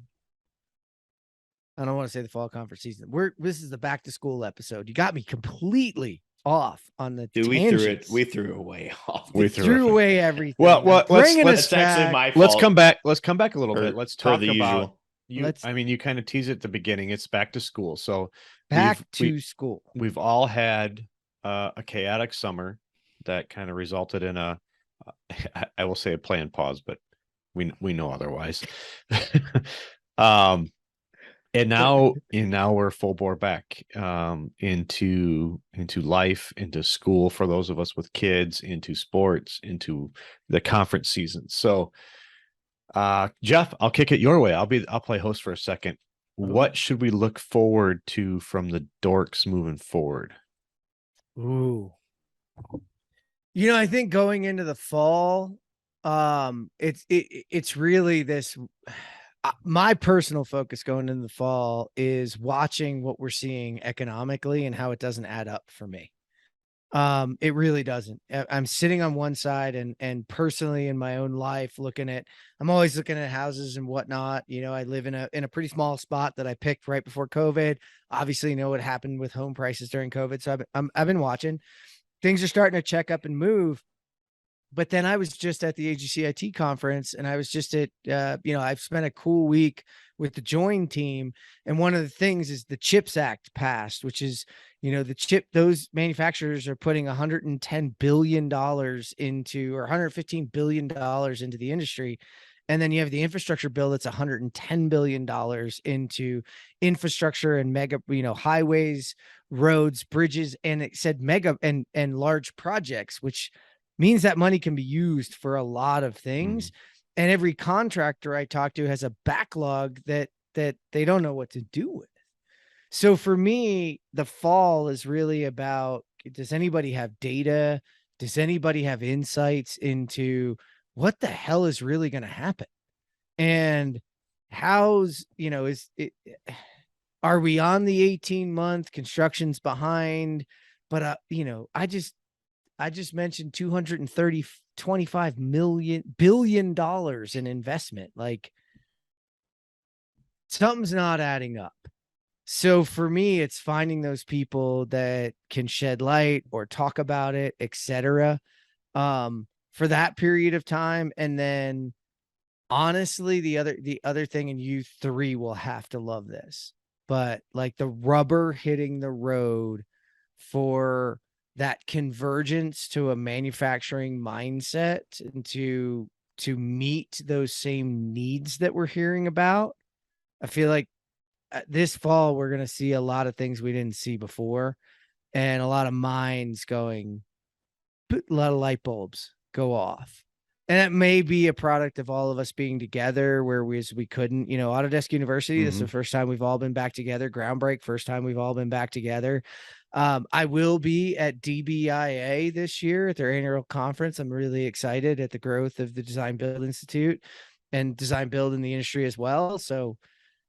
I don't want to say the fall conference season. This is the back to school episode. You got me completely off on the tangents. We threw away off. We threw away everything. Well, that's actually my fault. Let's come back a little bit. Let's talk about usual. You kind of tease at the beginning. It's back to school. So back to school. We've all had a chaotic summer that kind of resulted in I will say a planned pause, but we know otherwise. And now we're full bore back into life, into school for those of us with kids, into sports, into the conference season. So, Jeff, I'll kick it your way. I'll play host for a second. What should we look forward to from the dorks moving forward? Ooh, I think going into the fall, it's really this. My personal focus going into the fall is watching what we're seeing economically and how it doesn't add up for me. It really doesn't. I'm sitting on one side and personally in my own life I'm always looking at houses and whatnot. I live in a pretty small spot that I picked right before COVID. Obviously, what happened with home prices during COVID. So I've been watching. Things are starting to check up and move. but then I was just at the AGCIT conference, and I was just at, I've spent a cool week with the join team. And one of the things is the CHIPS Act passed, which is, those manufacturers are putting $110 billion into, or $115 billion into the industry. And then you have the infrastructure bill that's $110 billion into infrastructure and mega, highways, roads, bridges. And it said mega and large projects, which means that money can be used for a lot of things. And every contractor I talk to has a backlog that they don't know what to do with. So for me, the fall is really about, does anybody have data? Does anybody have insights into what the hell is really going to happen? And are we on the 18-month? Construction's behind, but I just mentioned $25 billion in investment. Like, something's not adding up. So for me, it's finding those people that can shed light or talk about it, etc., for that period of time. And then honestly, the other thing, and you three will have to love this, but like the rubber hitting the road for that convergence to a manufacturing mindset and to meet those same needs that we're hearing about. I feel like this fall, we're going to see a lot of things we didn't see before, and a lot of minds going, a lot of light bulbs go off. And it may be a product of all of us being together where we couldn't, Autodesk University. This is the first time we've all been back together. Groundbreak, first time we've all been back together. I will be at DBIA this year at their annual conference. I'm really excited at the growth of the Design Build Institute and Design Build in the industry as well. So,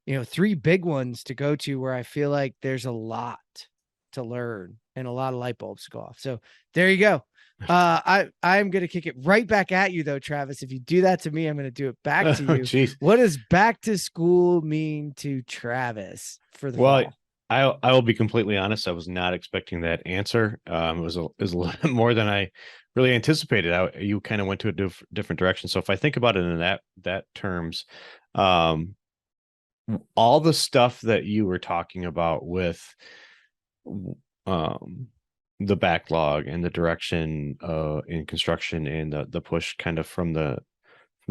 3 big ones to go to where I feel like there's a lot to learn and a lot of light bulbs to go off. So there you go. I'm going to kick it right back at you though, Travis. If you do that to me, I'm going to do it back to you. Geez. What does back to school mean to Travis for the fall? I will be completely honest. I was not expecting that answer. It was a little bit more than I really anticipated. You kind of went to a different direction. So if I think about it in that terms, all the stuff that you were talking about with the backlog and the direction in construction and the push kind of from the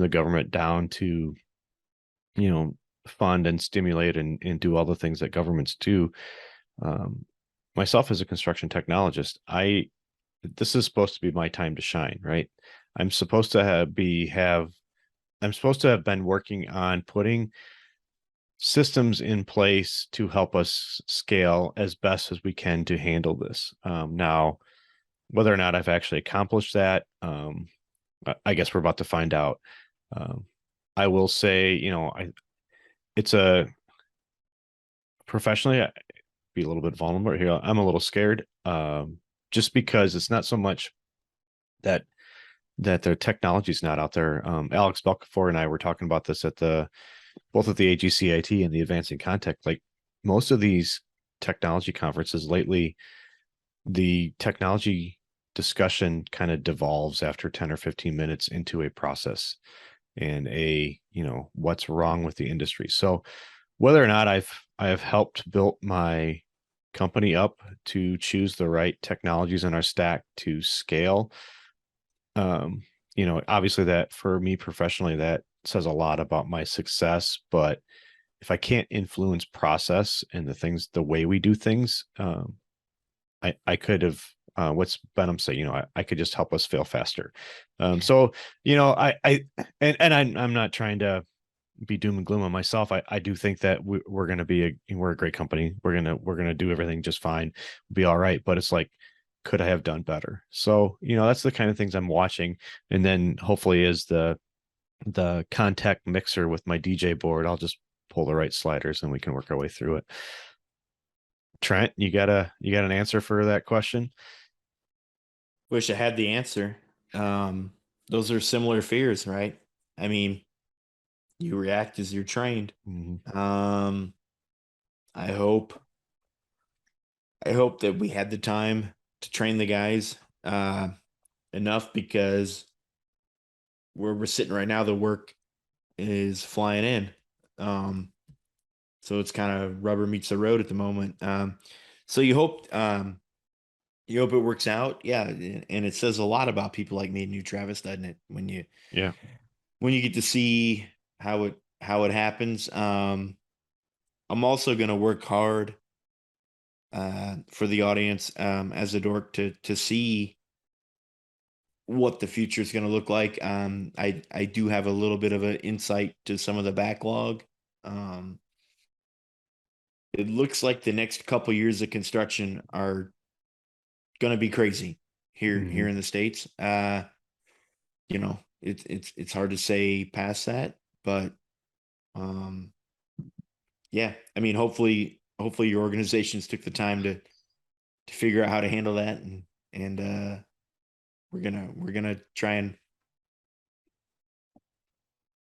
government down to, fund and stimulate and do all the things that governments do. Myself as a construction technologist, this is supposed to be my time to shine, right? I'm supposed to have been working on putting systems in place to help us scale as best as we can to handle this. Now, whether or not I've actually accomplished that, I guess we're about to find out. I will say, professionally, I'd be a little bit vulnerable here. I'm a little scared, just because it's not so much that the technology is not out there. Alex Belkafor and I were talking about this both at the AGCIT and the Advancing Contact. Like, most of these technology conferences lately, the technology discussion kind of devolves after 10 or 15 minutes into a process and what's wrong with the industry. So whether or not I have helped build my company up to choose the right technologies in our stack to scale, obviously that for me professionally, that says a lot about my success. But if I can't influence process and the way we do things, I could have, what's Benham say, I could just help us fail faster. So, I'm not trying to be doom and gloom on myself. I do think that we're going to we're a great company. We're going to do everything just fine, be all right. But it's like, could I have done better? So, that's the kind of things I'm watching. And then hopefully as the contact mixer with my DJ board, I'll just pull the right sliders and we can work our way through it. Trent, you got an answer for that question? Wish I had the answer. Those are similar fears, right? I mean, you react as you're trained. I hope that we had the time to train the guys enough, because where we're sitting right now, the work is flying in. So it's kind of rubber meets the road at the moment. So you hope it works out. Yeah. And it says a lot about people like me and you, Travis, doesn't it? When you get to see how it happens. I'm also going to work hard for the audience as a dork to see what the future is going to look like. I do have a little bit of an insight to some of the backlog. It looks like the next couple years of construction are going to be crazy here in the States. You know, it's hard to say past that, but yeah, I mean, hopefully your organizations took the time to figure out how to handle that, and we're gonna try and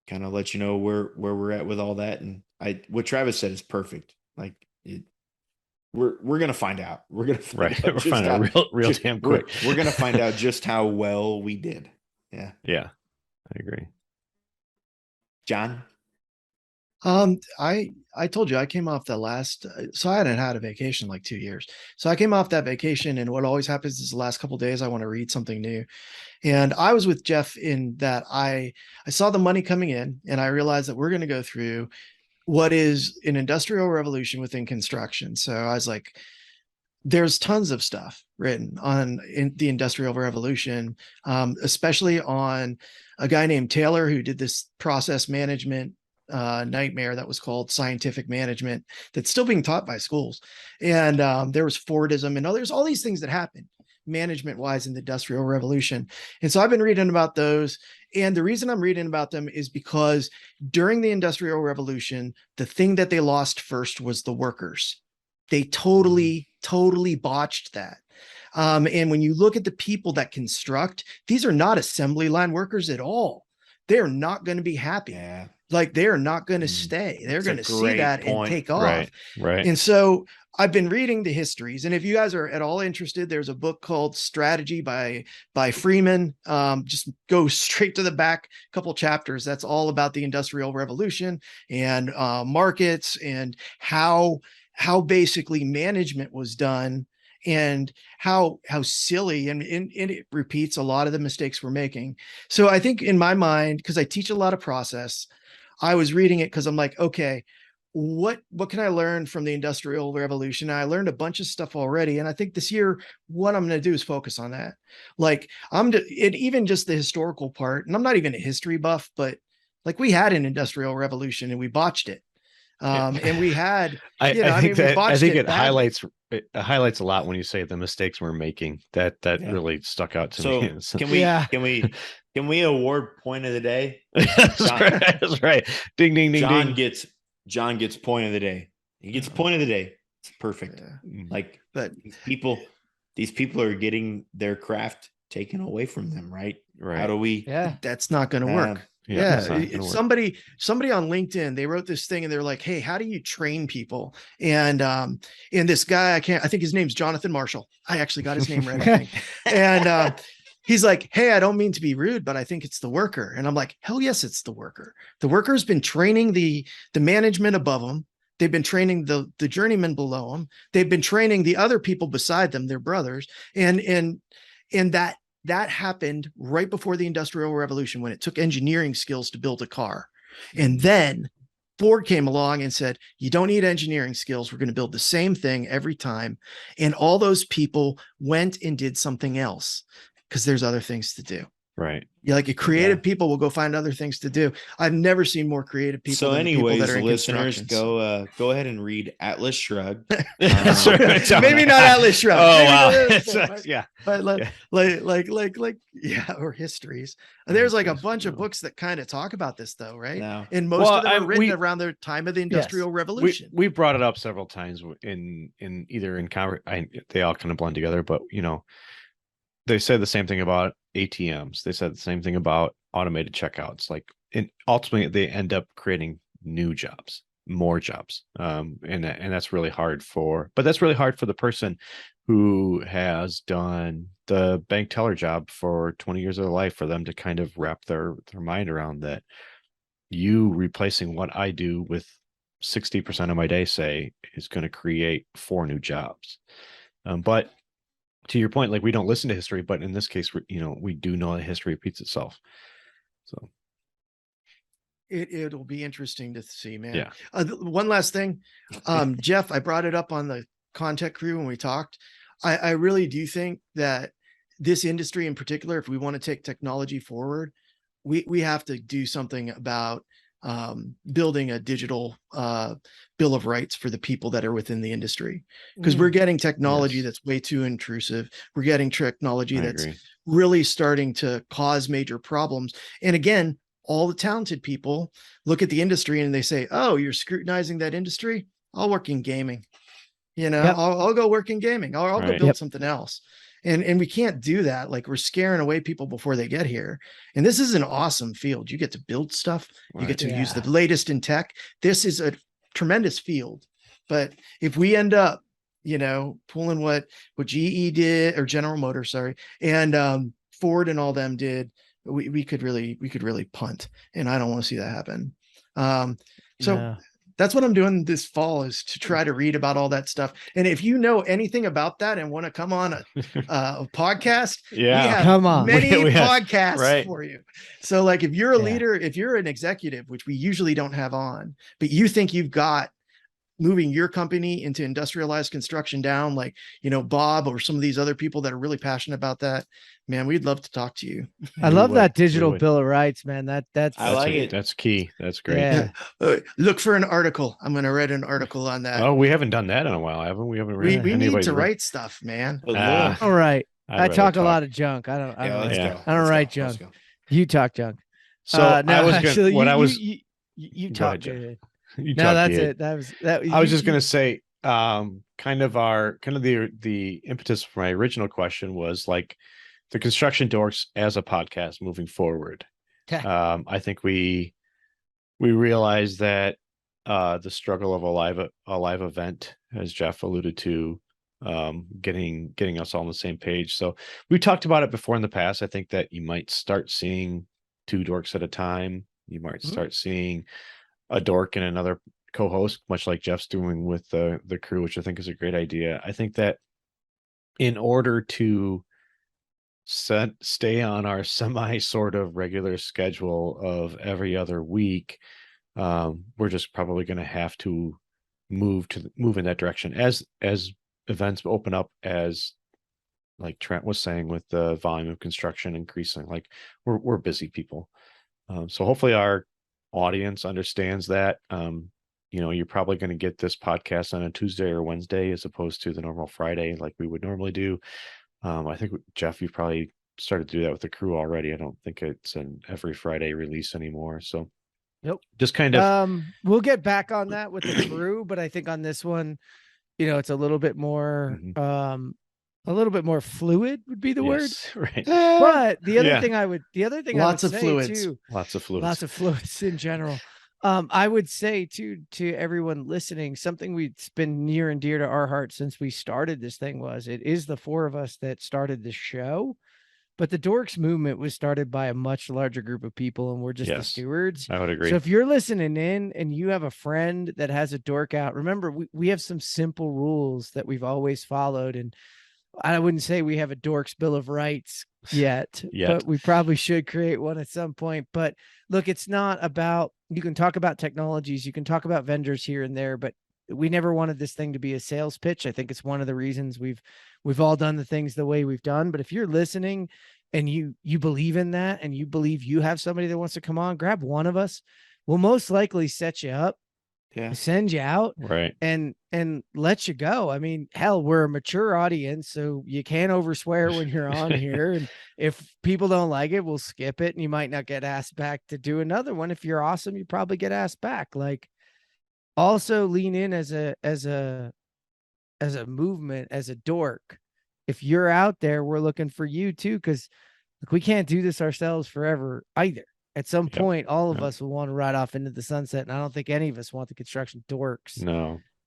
kind of let you know where we're at with all that. And what Travis said is perfect. Like we're gonna find out. We're gonna find out we're finding out real damn quick. We're gonna find out just how well we did. Yeah. Yeah, I agree. John? I told you I came off the last, so I hadn't had a vacation in like 2 years. So I came off that vacation, and what always happens is the last couple of days I want to read something new. And I was with Jeff in that I saw the money coming in, and I realized that we're going to go through what is an industrial revolution within construction. So I was like, there's tons of stuff written on in the industrial revolution, especially on a guy named Taylor who did this process management nightmare that was called scientific management that's still being taught by schools. And there was Fordism and there's all these things that happened management wise in the industrial revolution. And so I've been reading about those. And the reason I'm reading about them is because during the industrial revolution, the thing that they lost first was the workers. They totally botched that. And when you look at the people that construct, these are not assembly line workers at all. They're not going to be happy. Yeah. Like they're not going to stay. They're going to see that and take off. Right. And so I've been reading the histories. And if you guys are at all interested, there's a book called Strategy by Freeman. Just go straight to the back couple chapters. That's all about the Industrial Revolution and markets and how basically management was done and how silly and it repeats a lot of the mistakes we're making. So I think in my mind, because I teach a lot of process, I was reading it because I'm like, okay, what can I learn from the Industrial Revolution? I learned a bunch of stuff already. And I think this year, what I'm going to do is focus on that. Like even just the historical part, and I'm not even a history buff, but like we had an Industrial Revolution and we botched it. And we had, I think it highlights a lot when you say the mistakes we're making. That really stuck out to me. So can we award point of the day? That's right. Ding ding ding. John gets point of the day. He gets point of the day. It's perfect. Yeah. Like, but these people are getting their craft taken away from them, right? Right. How do we? Yeah, that's not going to work. Yeah. Somebody on LinkedIn, they wrote this thing and they're like, hey, how do you train people? And this guy, I think his name's Jonathan Marshall. I actually got his name right, I think. And he's like, hey, I don't mean to be rude, but I think it's the worker. And I'm like, hell yes, it's the worker. The worker's been training the management above them. They've been training the journeymen below them. They've been training the other people beside them, their brothers. And that happened right before the Industrial Revolution when it took engineering skills to build a car. And then Ford came along and said, you don't need engineering skills. We're going to build the same thing every time. And all those people went and did something else because there's other things to do. Right. Like creative people will go find other things to do. I've never seen more creative people. So anyways, people that are listeners, go ahead and read Atlas Shrugged. Maybe not Atlas Shrugged. Oh, wow. Yeah. But or histories. There's like a bunch of books that kind of talk about this though, right? No. And most of them are written around the time of the Industrial Revolution. We brought it up several times they all kind of blend together, but they said the same thing about ATMs. They said the same thing about automated checkouts. Like, and ultimately, they end up creating new jobs. more jobs. And that's really hard but that's really hard for the person who has done the bank teller job for 20 years of their life, for them to kind of wrap their mind around that. You replacing what I do with 60% of my day, say, is going to create 4 new jobs. But to your point, like, we don't listen to history, but in this case, we do know that history repeats itself. So it'll be interesting to see, man. Yeah. One last thing, Jeff, I brought it up on the content crew when we talked. I really do think that this industry in particular, if we want to take technology forward, we have to do something about building a digital bill of rights for the people that are within the industry, because we're getting technology that's way too intrusive. We're getting technology that's really starting to cause major problems. And again, all the talented people look at the industry and they say, oh, you're scrutinizing that industry. I'll work in gaming. I'll go work in gaming. I'll go build something else. And we can't do that. Like, we're scaring away people before they get here. And this is an awesome field. You get to build stuff. You get to use the latest in tech. This is a tremendous field. But if we end up, pulling what GE did, or General Motors, sorry, and Ford and all them did, we could really punt. And I don't want to see that happen. That's what I'm doing this fall, is to try to read about all that stuff. And if you know anything about that and want to come on a podcast, we have many podcasts for you. So, like, if you're a leader, if you're an executive, which we usually don't have on, but you think you've got moving your company into industrialized construction down, like, Bob or some of these other people that are really passionate about that, man, we'd love to talk to you. I love that digital bill of rights, man. That's I like it. That's key. That's great. Yeah. Look for an article. I'm going to write an article on that. Oh, we haven't done that in a while, haven't we? We need to write stuff, man. All right. I talk a lot of junk. I don't write junk. You talk junk. So you talk good. That's it. I was just going to say, kind of the impetus for my original question was, like, the Construction Dorks as a podcast moving forward. I think we realized that the struggle of a live event, as Jeff alluded to, getting us all on the same page. So we talked about it before in the past. I think that you might start seeing 2 dorks at a time. You might start seeing a dork and another co-host, much like Jeff's doing with the crew, which I think is a great idea. I think that in order to stay on our semi sort of regular schedule of every other week, we're just probably going to have to move in that direction as events open up, as like Trent was saying, with the volume of construction increasing. Like, we're busy people. So hopefully our audience understands that. You're probably going to get this podcast on a Tuesday or Wednesday as opposed to the normal Friday like we would normally do. I think, Jeff, you've probably started to do that with the crew already. I don't think it's an every Friday release anymore. So just kind of we'll get back on that with the crew, but I think on this one, it's a little bit more fluid would be the word. Right. But the other thing I would lots of say fluids. Too, lots of fluids in general. I would say to everyone listening, something it's been near and dear to our hearts since we started this thing it is the 4 of us that started the show, but the Dorks movement was started by a much larger group of people, and we're just the stewards. I would agree. So if you're listening in and you have a friend that has a dork out, remember, we have some simple rules that we've always followed, and I wouldn't say we have a Dorks Bill of Rights yet, but we probably should create one at some point. But look, it's not about, you can talk about technologies, you can talk about vendors here and there, but we never wanted this thing to be a sales pitch. I think it's one of the reasons we've all done the things the way we've done. But if you're listening and you believe in that, and you believe you have somebody that wants to come on, grab one of us. We'll most likely set you up, send you out, and let you go. I mean, hell, we're a mature audience, so you can't overswear when you're on here. And if people don't like it, we'll skip it, and you might not get asked back to do another one. If you're awesome, you probably get asked back. Like, also lean in as a movement, as a dork. If you're out there, we're looking for you too, because we can't do this ourselves forever either. At some point, all of us will want to ride off into the sunset, and I don't think any of us want the construction dorks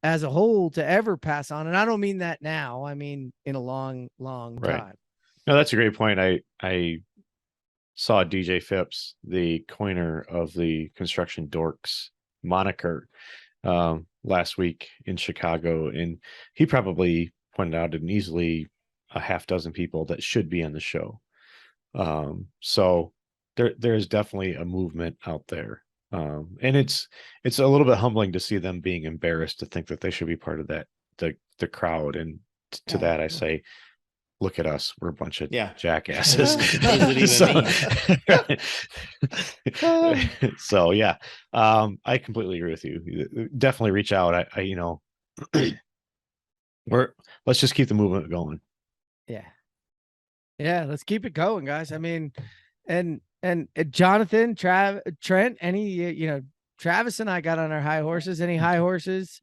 as a whole to ever pass on. And I don't mean that now. I mean in a long, long time. No, that's a great point. I saw DJ Phipps, the coiner of the construction dorks moniker, last week in Chicago, and he probably pointed out an easily a half dozen people that should be on the show. So there's definitely a movement out there. And it's a little bit humbling to see them being embarrassed to think that they should be part of that, the crowd. And to that I say, look at us. We're a bunch of jackasses. What does it even mean? So yeah, I completely agree with you. Definitely reach out. Let's just keep the movement going. Yeah, let's keep it going, guys. I mean, and Jonathan, Trent, any Travis and I got on our high horses. Any high horses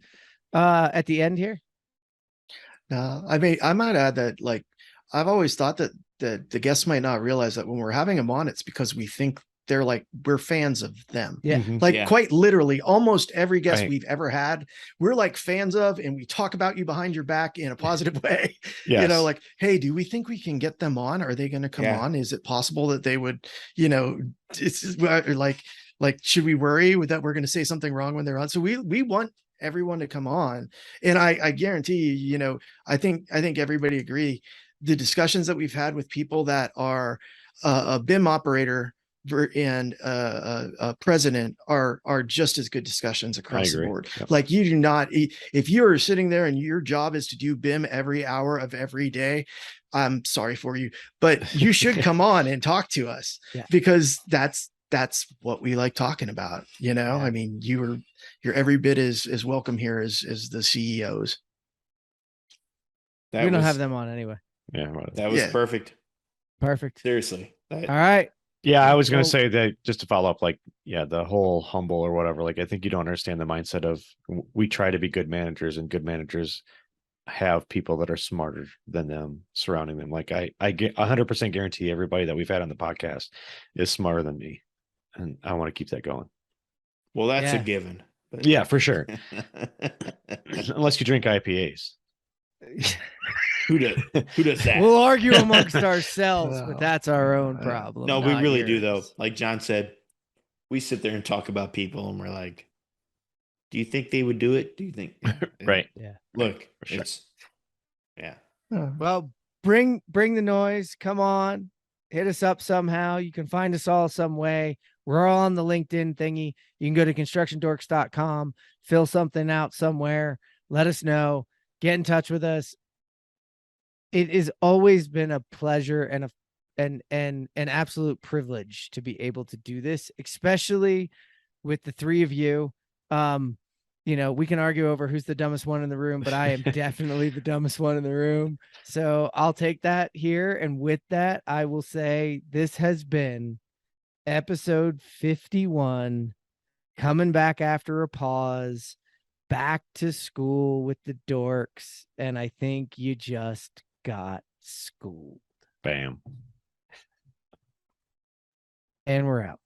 at the end here? No, I might add that, like, I've always thought that the guests might not realize that when we're having them on, it's because we think we're fans of them. Quite literally, almost every guest we've ever had, we're like fans of, and we talk about you behind your back in a positive way. Like, hey, do we think we can get them on? Are they going to come on? Is it possible that they would, it's like, should we worry that we're going to say something wrong when they're on? So we want everyone to come on. And I guarantee you, I think everybody agree. The discussions that we've had with people that are a BIM operator and a president are just as good discussions across the board. Like, you do not, if you're sitting there and your job is to do BIM every hour of every day, I'm sorry for you, but you should come on and talk to us because that's what we like talking about. I mean, you're every bit as welcome here as the CEOs. We don't have them on anyway. That was perfect. Seriously. All right. Yeah, I was going to say that just to follow up, like, the whole humble or whatever, like, I think you don't understand the mindset of, we try to be good managers, and good managers have people that are smarter than them surrounding them. Like, I get 100% guarantee everybody that we've had on the podcast is smarter than me. And I want to keep that going. Well, that's a given. But... Yeah, for sure. Unless you drink IPAs. Who does that? We'll argue amongst ourselves, but that's our own problem. No, we really do, though. Like John said, we sit there and talk about people, and we're like, do you think they would do it? Do you think? Right. Yeah. Look, sure. Well, bring the noise. Come on. Hit us up somehow. You can find us all some way. We're all on the LinkedIn thingy. You can go to constructiondorks.com, fill something out somewhere. Let us know. Get in touch with us. It has always been a pleasure and an absolute privilege to be able to do this, especially with the three of you. We can argue over who's the dumbest one in the room, but I am definitely the dumbest one in the room. So I'll take that here. And with that, I will say this has been episode 51, coming back after a pause, back to school with the dorks. And I think you just got schooled. Bam. And we're out.